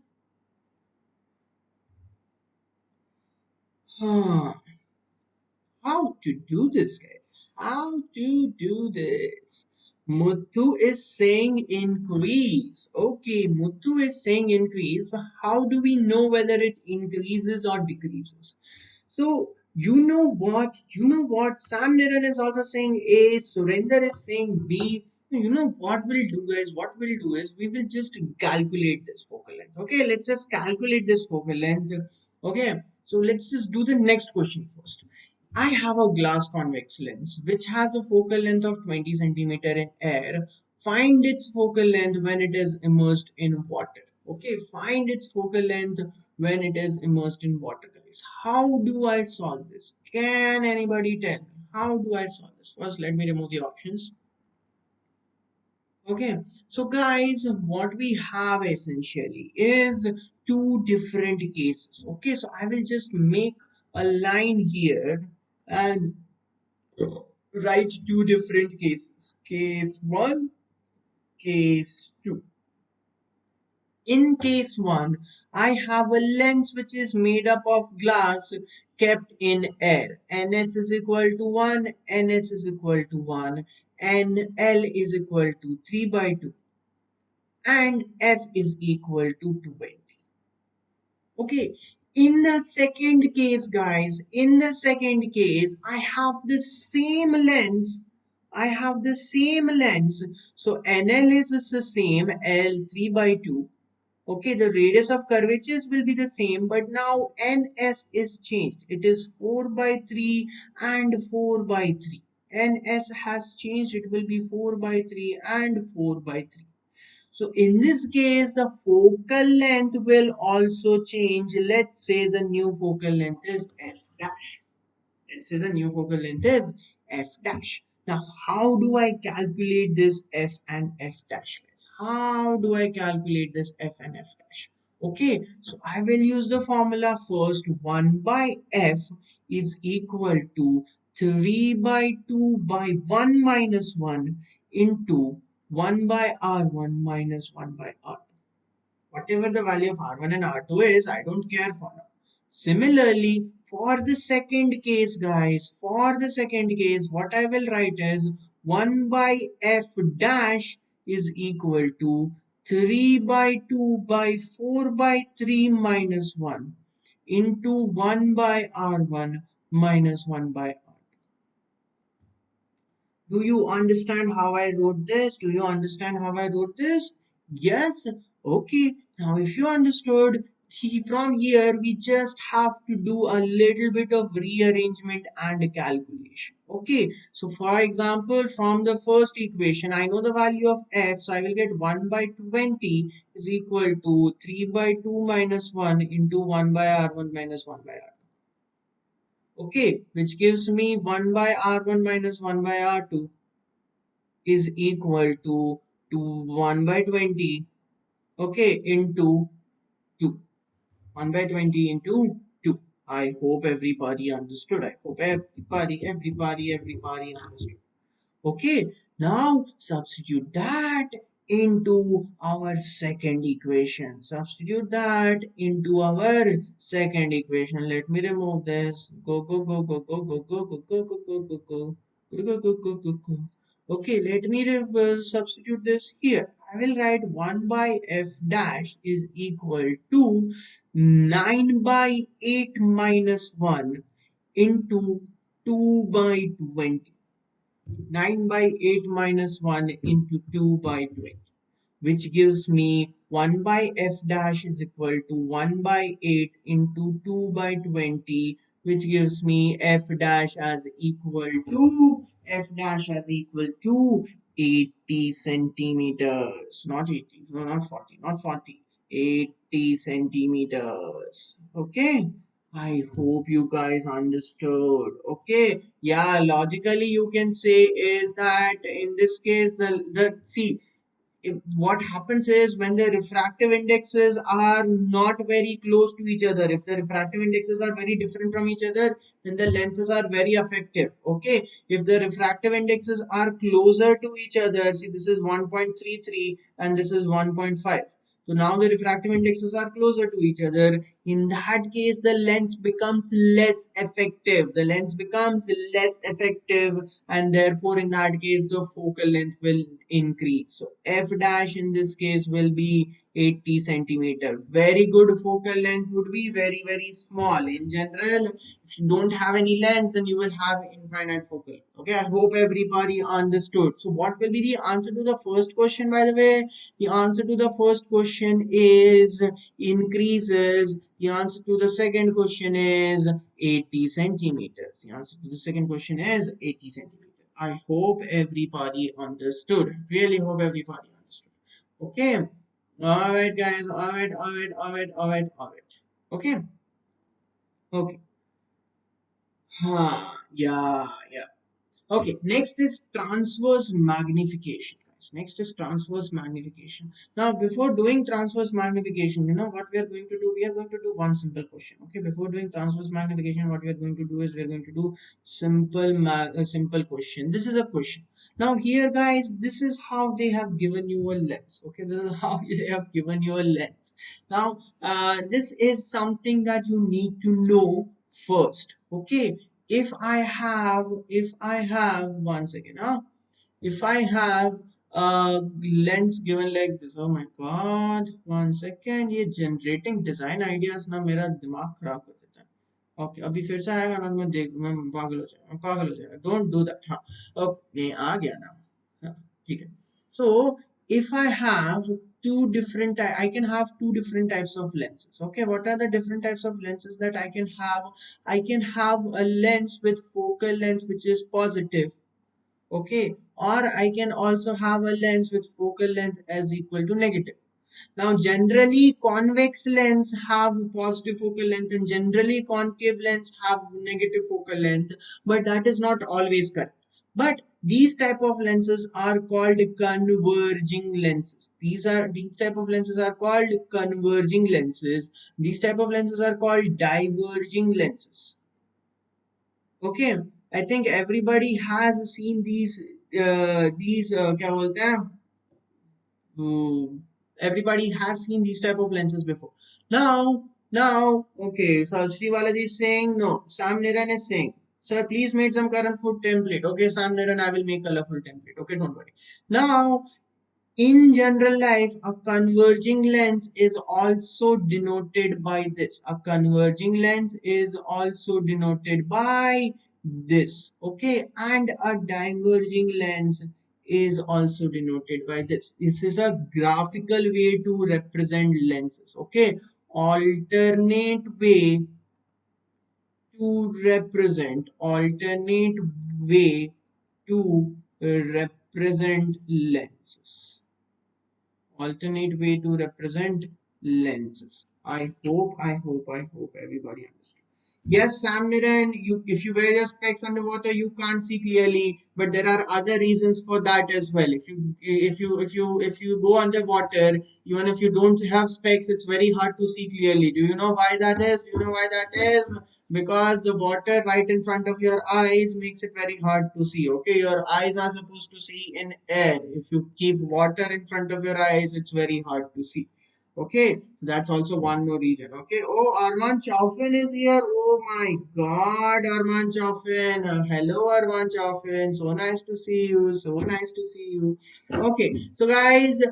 Huh. How to do this, guys? How to do this? Muthu is saying increase. Okay, Muthu is saying increase, but how do we know whether it increases or decreases? So you know what? Sam Niran is also saying A, Surinder is saying B. You know what we'll do, guys? What we'll do is we will just calculate this focal length. Okay, let's just calculate this focal length. Okay, so let's just do the next question first. I have a glass convex lens which has a focal length of 20 centimeter in air. Find its focal length when it is immersed in water. Okay, find its focal length when it is immersed in water, guys. How do I solve this? Can anybody tell me? How do I solve this? First, let me remove the options. Okay, so guys, what we have essentially is two different cases. Okay, so I will just make a line here and write two different cases. Case 1, case 2. In case 1, I have a lens which is made up of glass kept in air. Ns is equal to 1, Ns is equal to 1, NL is equal to 3 by 2, and F is equal to 20. Okay, in the second case, guys, in the second case, I have the same lens. I have the same lens. So NL is the same, L 3 by 2. Okay, the radius of curvatures will be the same, but now NS is changed. It is 4 by 3 and 4 by 3. NS has changed. It will be 4 by 3 and 4 by 3. So in this case, the focal length will also change. Let's say the new focal length is F dash. Let's say the new focal length is F dash. Now, how do I calculate this F and F dash? How do I calculate this F and F dash? Okay, so I will use the formula first. 1 by F is equal to 3 by 2 by 1 minus 1 into 1 by R1 minus 1 by R2. Whatever the value of R1 and R2 is, I don't care for now. Similarly, for the second case, guys, for the second case, what I will write is 1 by F dash is equal to 3 by 2 by 4 by 3 minus 1 into 1 by R1 minus 1 by R2. Do you understand how I wrote this? Do you understand how I wrote this? Yes? Okay. Now, if you understood, from here we just have to do a little bit of rearrangement and calculation. Okay, so for example, from the first equation, I know the value of f, so I will get 1 by 20 is equal to 3 by 2 minus 1 into 1 by r1 minus 1 by r2. Okay, which gives me 1 by r1 minus 1 by r2 is equal to 1 by 20, okay, into 2. 1 by 20 into 2. I hope everybody understood. I hope everybody understood. Okay, now substitute that into our second equation. Substitute that into our second equation. Let me remove this. Go. Go. Okay, let me substitute this here. I will write 1 by f dash is equal to 9 by 8 minus 1 into 2 by 20. 9 by 8 minus 1 into 2 by 20, which gives me 1 by f dash is equal to 1 by 8 into 2 by 20, which gives me f dash as equal to 80 centimeters. Not 80, no, not 40, not 40, 80 centimeters. Okay, I hope you guys understood. Okay, yeah, logically you can say is that in this case the see what happens is when the refractive indexes are not very close to each other, if the refractive indexes are very different from each other, then the lenses are very effective. Okay, if the refractive indexes are closer to each other, see this is 1.33 and this is 1.5, so now the refractive indexes are closer to each other. In that case, the lens becomes less effective. The lens becomes less effective, and therefore, in that case, the focal length will increase. So f dash in this case will be 80 centimeter. Very good focal length would be very, very small. In general, if you don't have any lens, then you will have infinite focal. Okay, I hope everybody understood. So, what will be the answer to the first question, by the way? The answer to the first question is increases. The answer to the second question is 80 centimeters. The answer to the second question is 80 centimeters. I hope everybody understood. Really hope everybody understood. Okay. Alright guys. Alright. Okay. Okay. Yeah. Okay, next is transverse magnification, guys. Next is transverse magnification. Now, before doing transverse magnification, you know what we are going to do? We are going to do one simple question. Okay, before doing transverse magnification, what we are going to do is we are going to do simple question. This is a question. Now, here, guys, this is how they have given you a lens. Okay, this is how they have given you a lens. Now, this is something that you need to know first. Okay, if I have one second, if I have a lens given like this, oh my god, one second, ये generating design ideas ना मेरा दिमाग खराब कर देता है. Okay अभी फिर से आएगा ना, मैं पागल हो जाएगा. Don't do that. हाँ ओके आ गया ना. हाँ, ठीक है. So if I have I can have two different types of lenses. Okay, what are the different types of lenses that I can have? I can have a lens with focal length which is positive. Okay, or I can also have a lens with focal length as equal to negative. Now, generally, convex lens have positive focal length and generally concave lens have negative focal length, but that is not always correct. But these type of lenses are called converging lenses. These type of lenses are called converging lenses. These type of lenses are called diverging lenses. Okay, I think everybody has seen क्या बोलते हैं, everybody has seen these type of lenses before. Okay, so Sri Balaji is saying no. Sam Niran is saying, sir, please make some colorful template. Okay, Sam Niran, I will make colorful template. Okay, don't worry. Now, in general life, a converging lens is also denoted by this. A converging lens is also denoted by this. Okay, and a diverging lens is also denoted by this. This is a graphical way to represent lenses. Okay, alternate way to represent, alternate way to represent lenses. Alternate way to represent lenses. I hope everybody understood. Yes, Sam Niran, if you wear your specs underwater, you can't see clearly, but there are other reasons for that as well. If you go underwater, even if you don't have specs, it's very hard to see clearly. Do you know why that is? Do you know why that is? Because the water right in front of your eyes makes it very hard to see. Okay, your eyes are supposed to see in air. If you keep water in front of your eyes, it's very hard to see. Okay, that's also one more reason. Okay, oh, Arman Chaufin is here. Oh my God, Arman Chaufin. Hello, Arman Chaufin. So nice to see you. So nice to see you. Okay, so guys,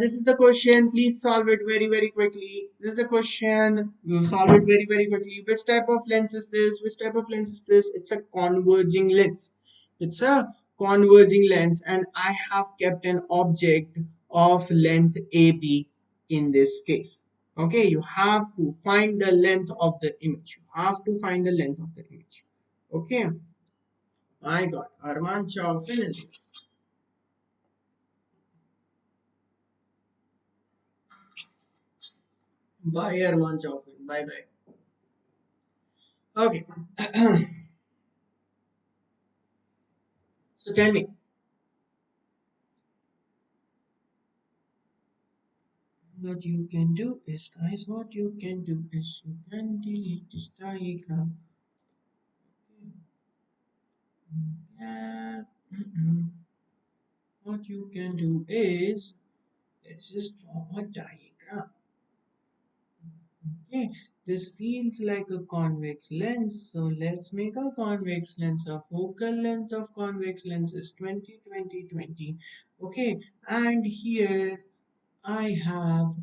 this is the question. Please solve it very, very quickly. This is the question. You solve it very, very quickly. Which type of lens is this? Which type of lens is this? It's a converging lens. It's a converging lens, and I have kept an object of length AB in this case. Okay, you have to find the length of the image. You have to find the length of the image. Okay, my God, Arman Chaufin is here. Bye, Arman Chaufin. Bye bye. Okay. So tell me, what you can do is, guys, what you can do is you can delete this diagram. Yeah. What you can do is, let's just draw a diagram. Okay, this feels like a convex lens, so let's make a convex lens. A focal length of convex lens is 20, 20, 20. Okay, and here I have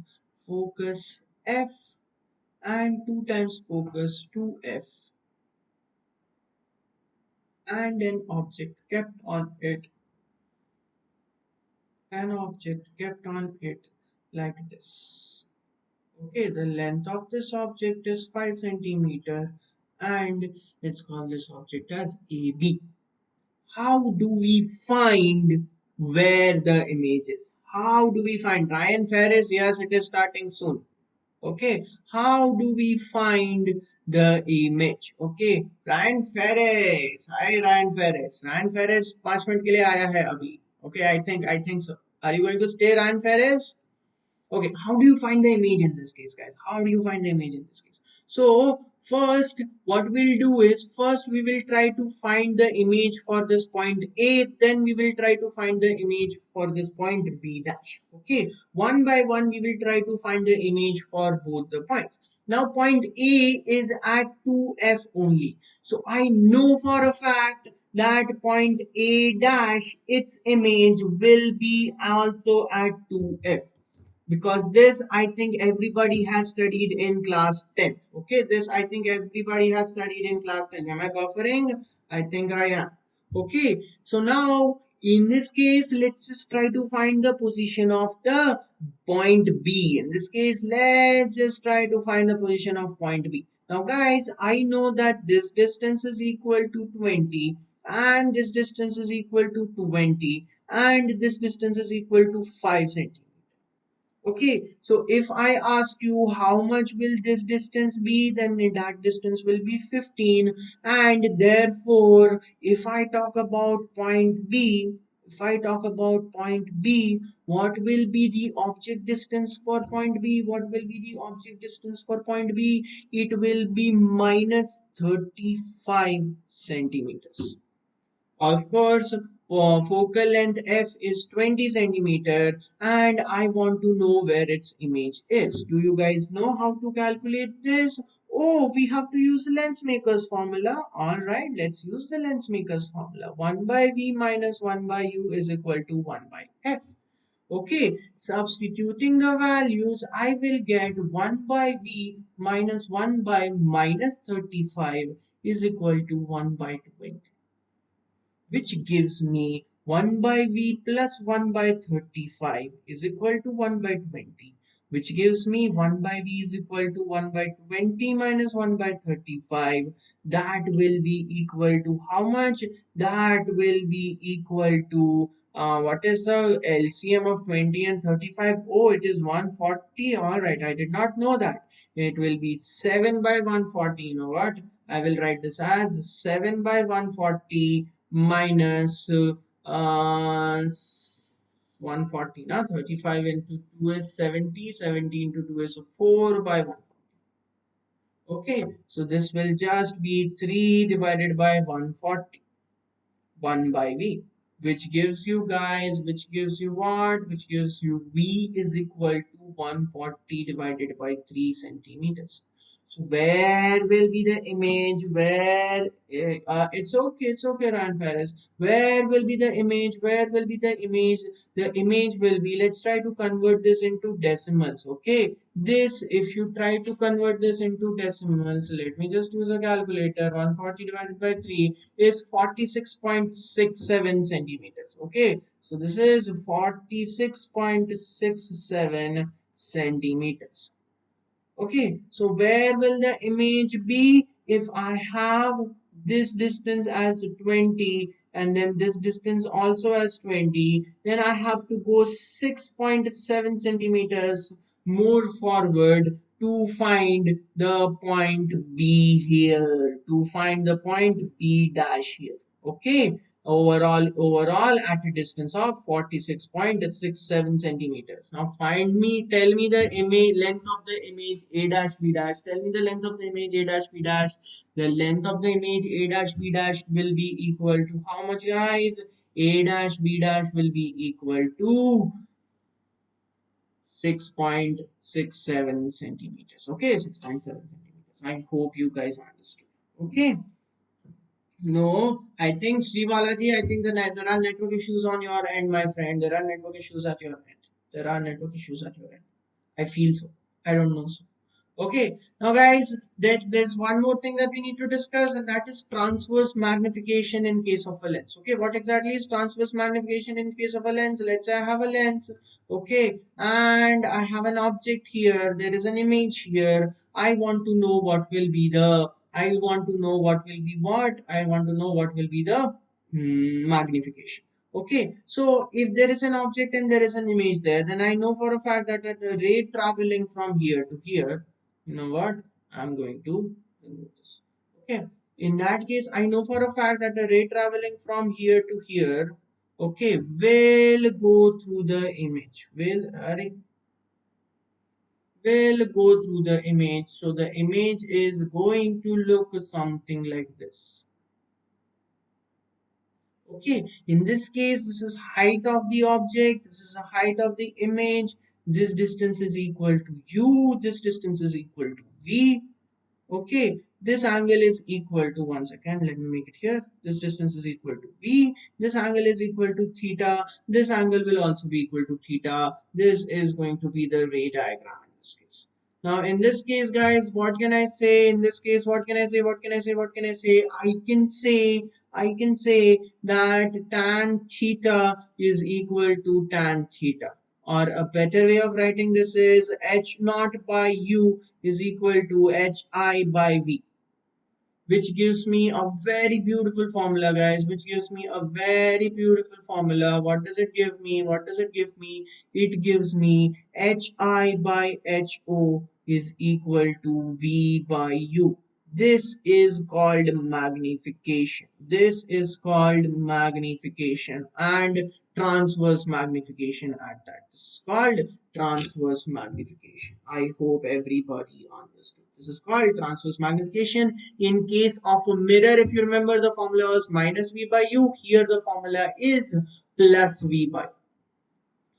focus F and 2 times focus 2F and an object kept on it, like this. Okay, the length of this object is 5 centimeter and let's call this object as AB. How do we find where the image is? How do we find Ryan Ferris? Yes, it is starting soon. Okay, how do we find the image? Okay, Ryan Ferris. Hi Ryan Ferris. Ryan Ferris 5 minute के लिए आया है अभी. Okay, I think so. Are you going to stay, Ryan Ferris? Okay, how do you find the image in this case, guys? How do you find the image in this case? So, first, what we'll do is, first we will try to find the image for this point A, then we will try to find the image for this point B dash. Okay, one by one, we will try to find the image for both the points. Now, point A is at 2F only. So, I know for a fact that point A dash, its image will be also at 2F, because this I think everybody has studied in class 10th. Okay, this I think everybody has studied in class 10th. Am I buffering? I think I am. Okay, so now in this case, let's just try to find the position of the point B. In this case, let's just try to find the position of point B. Now guys, I know that this distance is equal to 20 and this distance is equal to 20 and this distance is equal to 5 centimeters. Okay, so if I ask you how much will this distance be, then that distance will be 15. And therefore, if I talk about point B, what will be the object distance for point B? What will be the object distance for point B? It will be minus 35 centimeters. Of course, focal length f is 20 centimeter and I want to know where its image is. Do you guys know how to calculate this? Oh, we have to use the Lensmakers formula. Alright, let's use the Lensmakers formula. 1 by v minus 1 by u is equal to 1 by f. Okay, substituting the values, I will get 1 by v minus 1 by minus 35 is equal to 1 by 20, which gives me 1 by v plus 1 by 35 is equal to 1 by 20, which gives me 1 by v is equal to 1 by 20 minus 1 by 35. That will be equal to how much? That will be equal to what is the LCM of 20 and 35? Oh, it is 140. All right, I did not know that. It will be 7 by 140. You know what? I will write this as 7 by 140 minus 140. Now 35 into 2 is 70. 70 into 2 is 4 by 140. Okay, so this will just be 3 divided by 140. 1 by v, which gives you guys, which gives you what, which gives you v is equal to 140 divided by 3 centimeters. So where will be the image? Where it's okay, Ryan Ferris. Where will be the image? Where will be the image? The image will be, let's try to convert this into decimals. Okay, this, if you try to convert this into decimals, let me just use a calculator. 140 divided by 3 is 46.67 centimeters. Okay, so this is 46.67 centimeters. Okay, so where will the image be if I have this distance as 20 and then this distance also as 20? Then I have to go 6.7 centimeters more forward to find the point B here, to find the point B dash here. Okay, overall at a distance of 46.67 centimeters. Now find me, tell me the image length of the image A dash B dash. Tell me the length of the image A dash B dash. The length of the image A dash B dash will be equal to how much, guys? A dash B dash will be equal to 6.67 centimeters. Okay, 6.7 centimeters. I hope you guys understood. Okay. No, I think Sri Balaji, I think there are network issues on your end, my friend. There are network issues at your end. There are network issues at your end. I feel so. I don't know so. Okay, now guys, there's one more thing that we need to discuss, and that is transverse magnification in case of a lens. Okay, what exactly is transverse magnification in case of a lens? Let's say I have a lens, okay, and I have an object here. There is an image here. I want to know what will be the. I want to know what will be what. I want to know what will be the magnification. Okay, so if there is an object and there is an image there, then I know for a fact that at the rate traveling from here to here, you know what, I'm going to remove this. Okay, in that case, I know for a fact that the ray traveling from here to here, okay, will go through the image, will go through the image. So the image is going to look something like this. Okay, in this case, this is height of the object, this is the height of the image, this distance is equal to u, this distance is equal to v. Okay, this angle is equal to, one second, let me make it here. This distance is equal to v, this angle is equal to theta, this angle will also be equal to theta. This is going to be the ray diagram in this case. Now, in this case, guys, what can I say? In this case, what can I say? What can I say? What can I say? I can say that tan theta is equal to tan theta. Or a better way of writing this is h naught by u is equal to hi by v, which gives me a very beautiful formula, guys, which gives me a very beautiful formula. What does it give me? What does it give me? It gives me hi by ho is equal to v by u. This is called magnification. This is called magnification and transverse magnification at that. This is called transverse magnification. I hope everybody understood. This is called transverse magnification. In case of a mirror, if you remember, the formula was minus v by u. Here the formula is plus v by.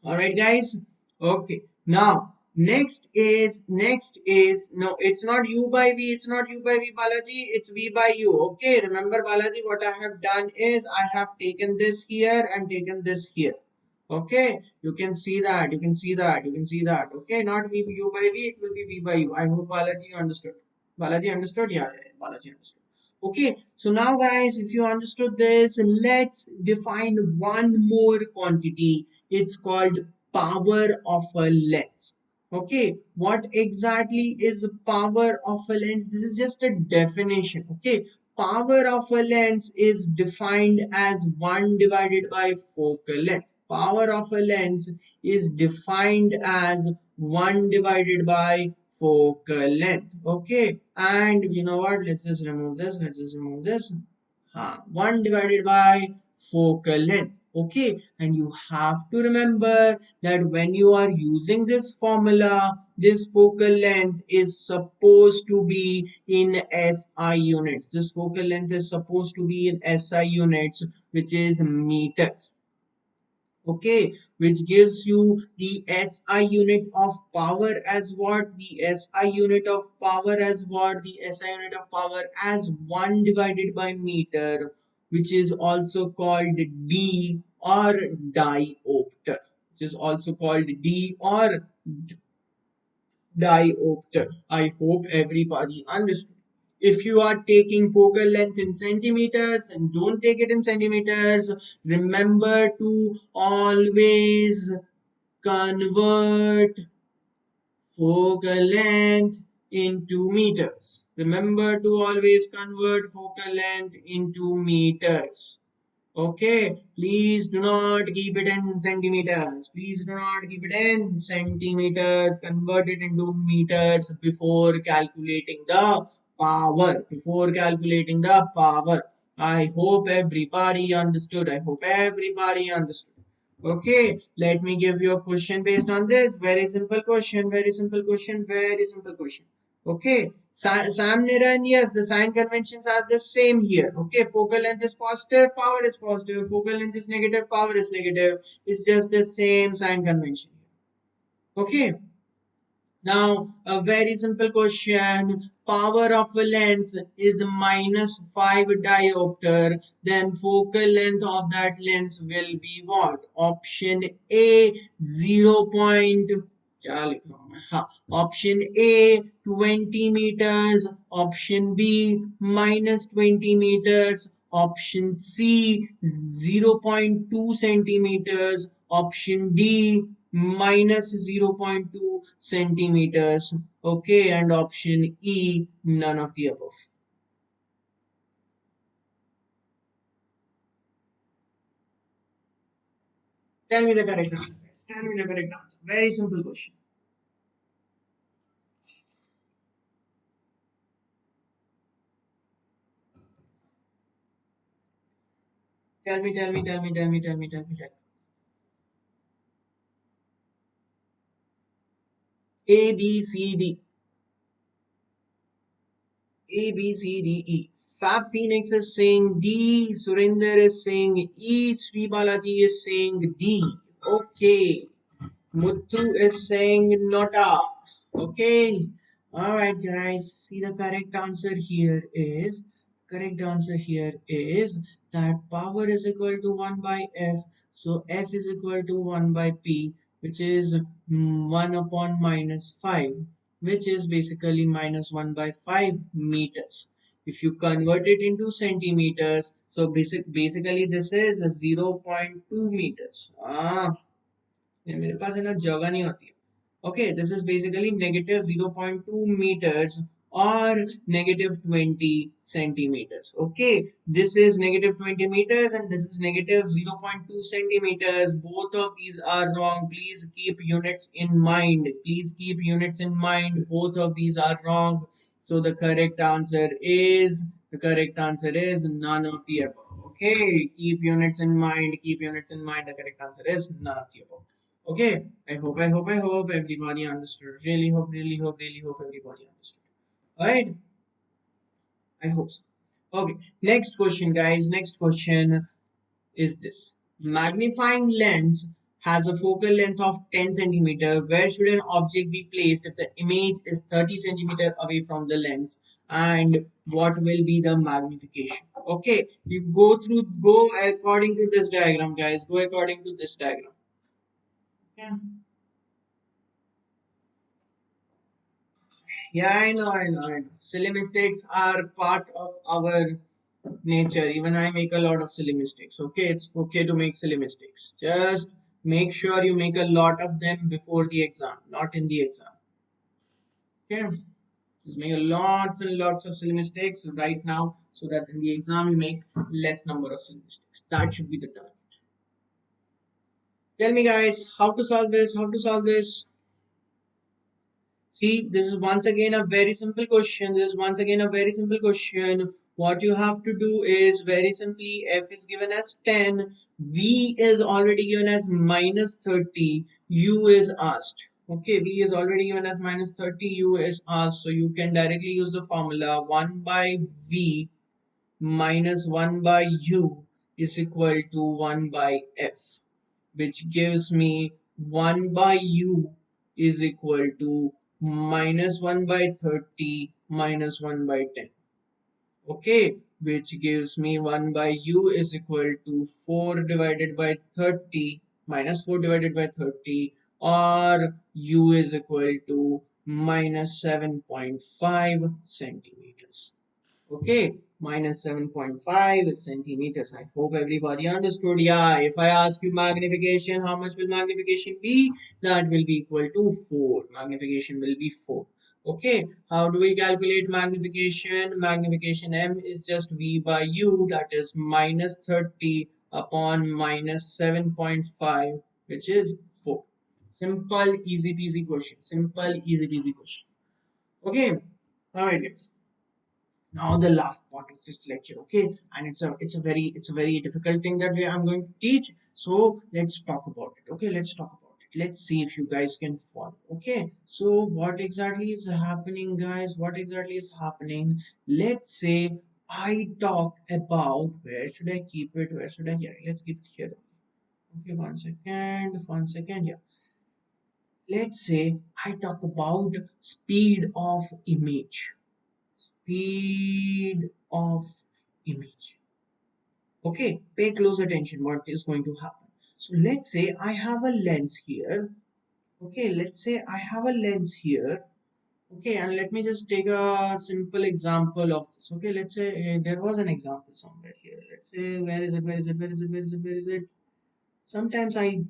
All right, guys. Okay. Now, next is no, it's not u by v. It's not u by v, Balaji. It's v by u. Okay. Remember, Balaji, what I have done is I have taken this here and taken this here. Okay, you can see that, you can see that, you can see that. Okay, not v u by v, it will be v by u. I hope Balaji understood. Balaji understood? Yeah, Balaji understood. Okay, so now guys, if you understood this, let's define one more quantity. It's called power of a lens. Okay, what exactly is power of a lens? This is just a definition. Okay, power of a lens is defined as 1 divided by focal length. Power of a lens is defined as 1 divided by focal length. Okay, and you know what? Let's just remove this. Let's just remove this. 1 divided by focal length. Okay, and you have to remember that when you are using this formula, this focal length is supposed to be in SI units. This focal length is supposed to be in SI units, which is meters. Okay, which gives you the SI unit of power as what? The SI unit of power as what? The SI unit of power as 1 divided by meter, which is also called D or diopter, which is also called D or diopter. I hope everybody understood. If you are taking focal length in centimeters, and don't take it in centimeters, remember to always convert focal length into meters. Remember to always convert focal length into meters. Okay, please do not keep it in centimeters. Please do not keep it in centimeters. Convert it into meters before calculating the power. Before calculating the power. I hope everybody understood. I hope everybody understood. Okay, let me give you a question based on this. Very simple question, very simple question, very simple question. Okay, Sam Niran, yes, the sign conventions are the same here. Okay, focal length is positive, power is positive, focal length is negative, power is negative. It's just the same sign convention. Okay, now, a very simple question. Power of a lens is minus 5 diopter. Then focal length of that lens will be what? Option A 0. क्या लिख रहा हूँ मैं? हाँ, option A 20 meters, option B minus 20 meters, option C 0.2 centimeters, option D minus 0.2 centimeters. Okay, and option E, none of the above. Tell me the correct answer, guys. Tell me the correct answer. Very simple question. Tell me, tell me, tell me, tell me, tell me, tell me, tell me. A, B, C, D. A, B, C, D, E. Fab Phoenix is saying D. Surinder is saying E. Sri Balaji is saying D. Okay. Muthu is saying Nota. Okay. Alright guys. See, the correct answer here is that power is equal to 1 by F. So F is equal to 1 by P, which is 1 upon minus 5, which is basically minus 1 by 5 meters. If you convert it into centimeters, so basically this is 0.2 meters. ये मेरे पास है ना जगह नहीं होती है. Okay, this is basically negative 0.2 meters or negative 20 centimeters. Okay, this is negative 20 meters and this is negative 0.2 centimeters. Both of these are wrong. Please keep units in mind. Please keep units in mind. Both of these are wrong. So the correct answer is none of the above. Okay, keep units in mind. Keep units in mind. The correct answer is none of the above. Okay, I hope everybody understood. Really hope, really hope everybody understood. Alright, I hope so. Okay, next question, guys. Next question is this. Magnifying lens has a focal length of 10 centimeter. Where should an object be placed if the image is 30 centimeter away from the lens? And what will be the magnification? Okay, you go according to this diagram, guys. Go according to this diagram. Yeah. Yeah, I know. Silly mistakes are part of our nature. Even I make a lot of silly mistakes. Okay, it's okay to make silly mistakes. Just make sure you make a lot of them before the exam, not in the exam. Okay, just make lots and lots of silly mistakes right now so that in the exam you make less number of silly mistakes. That should be the target. Tell me guys, how to solve this? How to solve this? See, this is once again a very simple question. This is once again a very simple question. What you have to do is very simply f is given as 10, v is already given as minus 30, u is asked. Okay, v is already given as minus 30, u is asked. So you can directly use the formula 1 by v minus 1 by u is equal to 1 by f, which gives me 1 by u is equal to minus 1 by 30 minus 1 by 10. Okay, which gives me 1 by u is equal to 4 divided by 30 minus 4 divided by 30, or u is equal to minus 7.5 centimeters. Okay, minus 7.5 centimeters. I hope everybody understood. Yeah, if I ask you magnification, how much will magnification be? That will be equal to 4. Magnification will be 4. Okay, how do we calculate magnification? Magnification m is just v by u, that is minus 30 upon minus 7.5, which is 4. Simple, easy peasy question. Simple, easy peasy question. Okay, alright guys, now the last part of this lecture. Okay, and it's a very difficult thing that I'm going to teach, so let's talk about it. Okay, let's talk about it. Let's see if you guys can follow. Okay, so what exactly is happening, guys? What exactly is happening? Let's say I talk about, where should I keep it? Where should I? Yeah, let's keep it here. Okay, one second. Yeah, let's say I talk about speed of image. Speed of image. Okay, pay close attention what is going to happen. So let's say I have a lens here. Okay, let's say I have a lens here. Okay, and let me just take a simple example of this. Okay, let's say there was an example somewhere here. Let's say, where is it? Where is it? Where is it? Where is it? Where is it? Sometimes I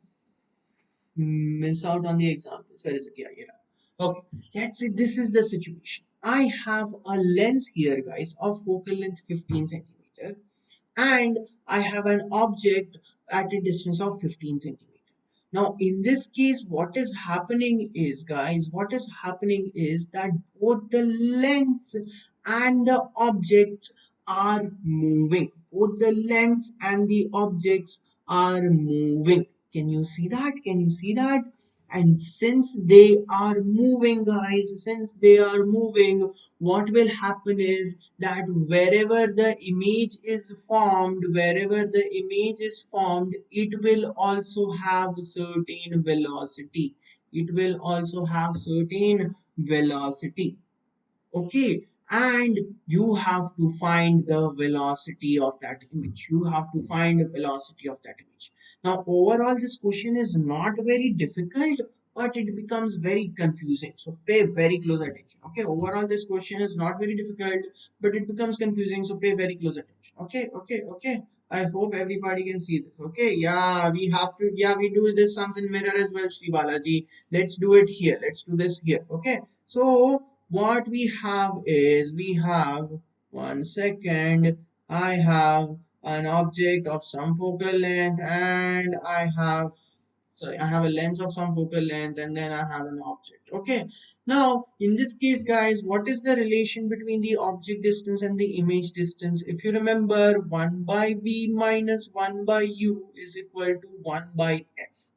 miss out on the examples. Where is it? Yeah, yeah. Okay, let's say this is the situation. I have a lens here, guys, of focal length 15 centimeter, and I have an object at a distance of 15 centimeter. Now, in this case, what is happening is, guys, what is happening is that both the lens and the objects are moving. Both the lens and the objects are moving. Can you see that? Can you see that? And since they are moving, guys, since they are moving, what will happen is that wherever the image is formed, it will also have certain velocity. It will also have certain velocity. Okay, and you have to find the velocity of that image. You have to find the velocity of that image. Now, overall, this question is not very difficult, but it becomes very confusing. So pay very close attention. Okay, overall, this question is not very difficult, but it becomes confusing. So pay very close attention. Okay, okay, okay. I hope everybody can see this. Okay, yeah, we have to, yeah, we do this sums in mirror as well, Sri Balaji. Let's do it here. Let's do this here. Okay, so what we have is, we have, one second, I have an object of some focal length, and I have a lens of some focal length, and then I have an object. Okay, now in this case, guys, what is the relation between the object distance and the image distance? If you remember, 1 by v minus 1 by u is equal to 1 by f.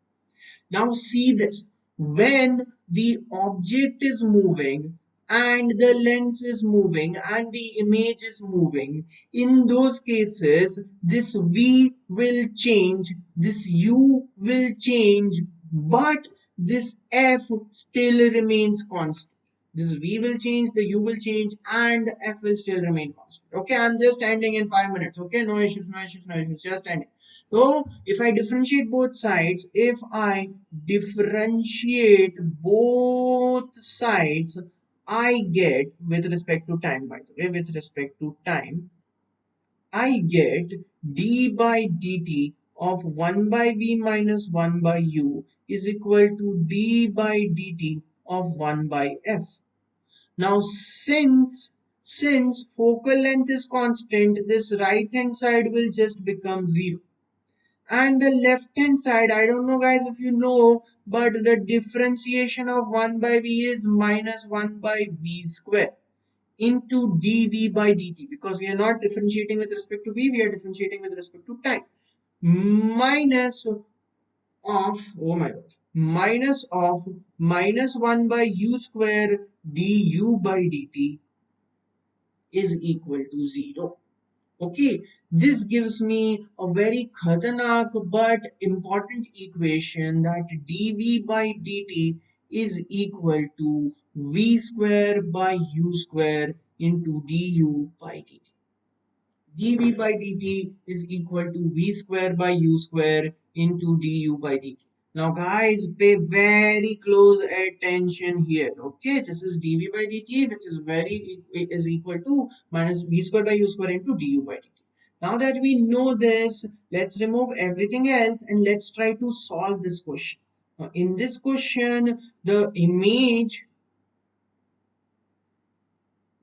Now see this, when the object is moving and the lens is moving and the image is moving, in those cases this v will change, this u will change, but this f still remains constant. This v will change, the u will change, and the f will still remain constant. Okay, I'm just ending in 5 minutes. Okay, no issues, no issues, no issues, just ending. So if I differentiate both sides, if I differentiate both sides, I get, with respect to time, by the way, with respect to time, I get d by dt of 1 by v minus 1 by u is equal to d by dt of 1 by f. Now since focal length is constant, this right hand side will just become 0. And the left hand side, I don't know guys if you know, but the differentiation of 1 by v is minus 1 by v square into dv by dt, because we are not differentiating with respect to v, we are differentiating with respect to time. Minus of, oh my god, minus of minus 1 by u square du by dt is equal to 0. Okay, this gives me a very khatanak but important equation that dv by dt is equal to v square by u square into du by dt. dv by dt is equal to v square by u square into du by dt. Now guys, pay very close attention here. Okay, this is dv by dt, which is equal to minus v square by u square into du by dt. Now that we know this, let's remove everything else and let's try to solve this question. Now, in this question, the image,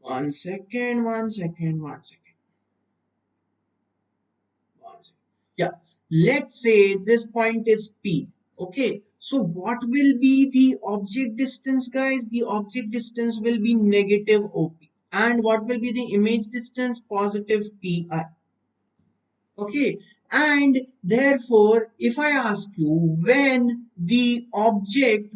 one second, one second, one second. Yeah, let's say this point is P. Okay, so what will be the object distance, guys? The object distance will be negative OP. And what will be the image distance? Positive PI. Okay, and therefore if I ask you, when the object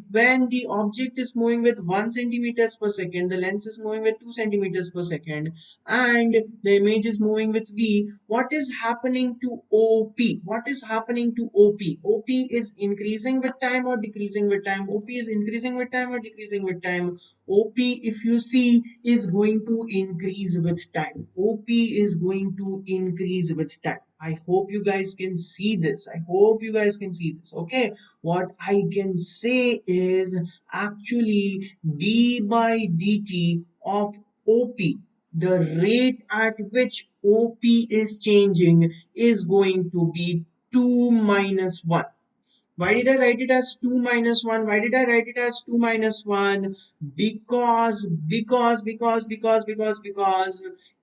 is moving with 1 centimeters per second, the lens is moving with 2 centimeters per second, and the image is moving with v, what is happening to op? What is happening to op? Op is increasing with time or decreasing with time? Op is increasing with time or decreasing with time? OP, if you see, is going to increase with time. OP is going to increase with time. I hope you guys can see this. I hope you guys can see this. Okay. What I can say is actually d by dt of OP, the rate at which OP is changing is going to be 2 minus 1. Why did I write it as 2 minus 1? Why did I write it as 2 minus 1? Because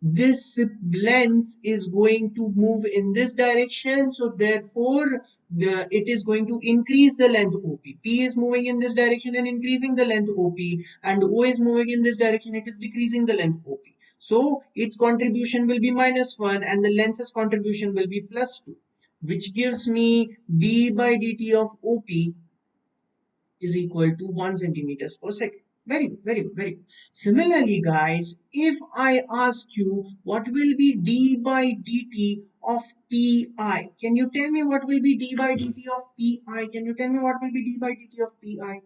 this lens is going to move in this direction. So therefore, it is going to increase the length OP. P is moving in this direction and increasing the length OP. And O is moving in this direction. It is decreasing the length OP. So its contribution will be minus 1 and the lens's contribution will be plus 2, which gives me d by dt of OP is equal to 1 centimeters per second. Very good, very good, very good. Similarly, guys, if I ask you what will be d by dt of pi, can you tell me what will be d by dt of pi? Can you tell me what will be d by dt of pi?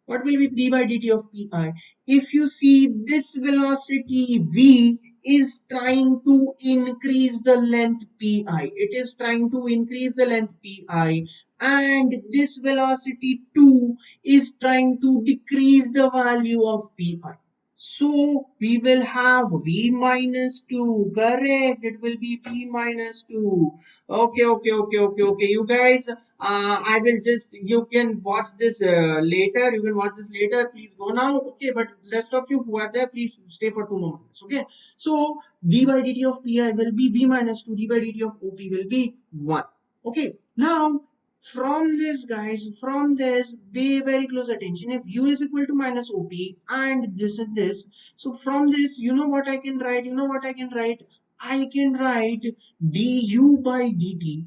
What will be d by dt of pi? If you see, this velocity v is trying to increase the length pi. It is trying to increase the length pi, and this velocity 2 is trying to decrease the value of pi. So we will have v minus 2. Correct. It will be v minus 2. Okay. You guys, I will just, you can watch this later. You can watch this later. Please go now. Okay, but rest of you who are there, please stay for 2 more minutes. Okay. So d by dt of pi will be v minus 2. D by dt of op will be 1. Okay. Now from this, guys, from this, pay very close attention. If u is equal to minus op and this and this, so from this, you know what I can write? You know what I can write? I can write du by dt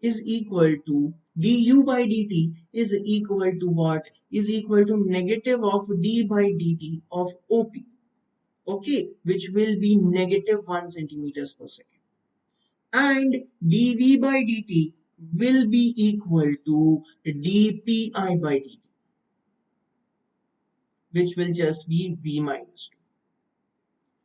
is equal to du by dt is equal to what? Is equal to negative of d by dt of op. Okay, which will be negative 1 centimeters per second. And dv by dt will be equal to dpi by dt, which will just be v minus 2.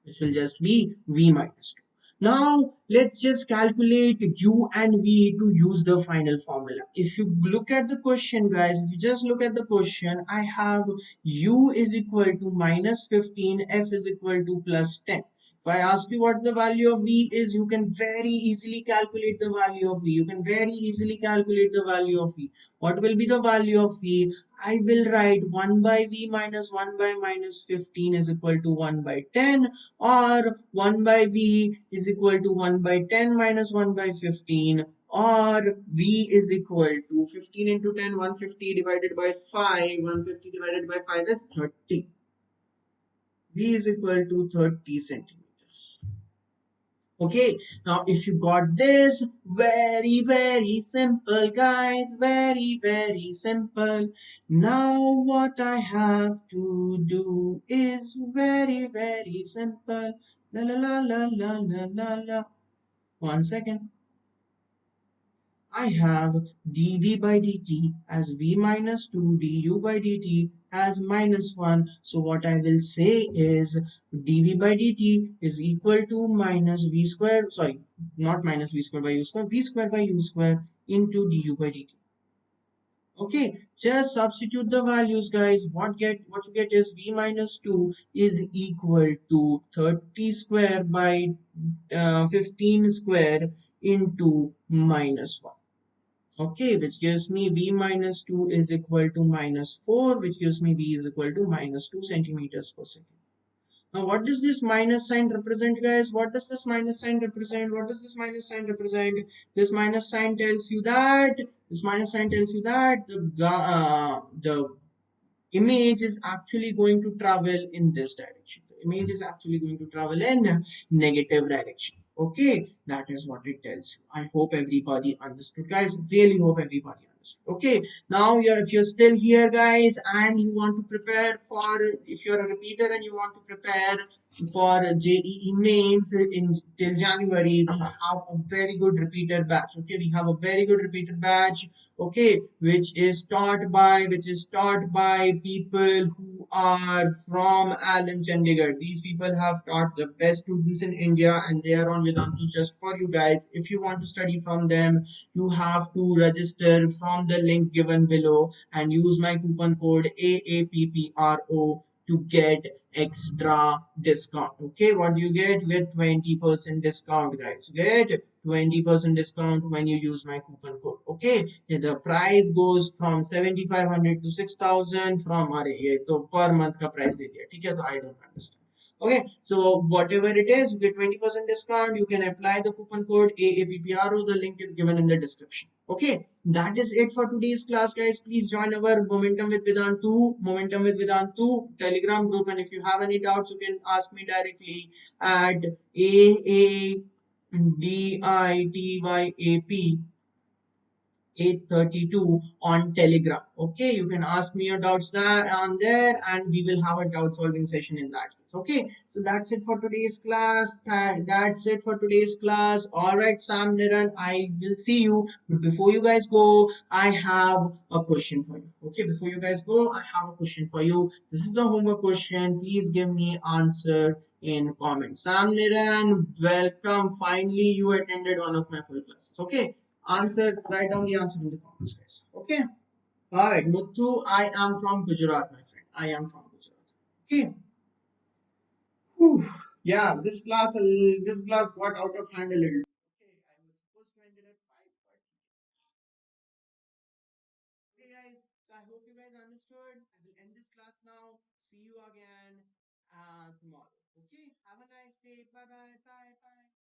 Which will just be v minus 2. Now let's just calculate u and v to use the final formula. If you look at the question, guys, if you just look at the question, I have u is equal to minus 15, f is equal to plus 10. If I ask you what the value of V is, you can very easily calculate the value of V. You can very easily calculate the value of V. What will be the value of V? I will write 1 by V minus 1 by minus 15 is equal to 1 by 10, or 1 by V is equal to 1 by 10 minus 1 by 15, or V is equal to 15 into 10, 150 divided by 5, 150 divided by 5 is 30. V is equal to 30 centimeters. Okay, now if you got this, very, very simple, guys, very, very simple. Now what I have to do is very, very simple. La la la la la la la la. 1 second. I have dv by dt as v minus 2, du by dt as minus 1. So what I will say is dv by dt is equal to minus v square, sorry, not minus v square by u square, v square by u square into du by dt. Okay, just substitute the values, guys. What you get is v minus 2 is equal to 30 square by 15 square into minus 1. Okay, which gives me v minus 2 is equal to minus 4, which gives me v is equal to minus 2 centimeters per second. Now, what does this minus sign represent, guys? What does this minus sign represent? What does this minus sign represent? This minus sign tells you that the image is actually going to travel in this direction. The image is actually going to travel in negative direction. Okay, that is what it tells you. I hope everybody understood, guys. Really hope everybody understood. Okay, now if you're still here, guys, and you want to prepare for, if you're a repeater and you want to prepare for JEE mains in till January, we have a very good repeater batch. Okay, we have a very good repeater batch, okay, which is taught by people who are from Alan Chandigarh. These people have taught the best students in India, and they are on Vedantu just for you guys. If you want to study from them, you have to register from the link given below and use my coupon code AAPPRO to get extra discount. Okay, what do you get? You get 20% discount, guys. You get 20% discount when you use my coupon code. Okay, the price goes from 7500 to 6000 from our ये तो per month का price दे दिया, ठीक है? तो I don't understand. Okay, so whatever it is, you get 20% discount. You can apply the coupon code AAPPRO. The link is given in the description. Okay, that is it for today's class, guys. Please join our Momentum with Vedantu Telegram group. And if you have any doubts, you can ask me directly at AADITYAP 832 on Telegram. Okay, you can ask me your doubts there on there, and we will have a doubt solving session in that case. Okay, so that's it for today's class. That's it for today's class. All right, Sam, Niran, I will see you. But before you guys go, I have a question for you. Okay, before you guys go, I have a question for you. This is the homework question. Please give me answer in comments. Sam, Niran, welcome. Finally, you attended one of my full classes. Okay. Answer, write down the answer in the comments, guys. Okay. All right, Muthu, I am from Gujarat, my friend. I am from Gujarat. Okay. Whew. Yeah, this class got out of hand a little. Okay, I was supposed to end it at 5, but okay, guys. So I hope you guys understood. I will end this class now. See you again tomorrow. Okay. Have a nice day. Bye bye. Bye bye.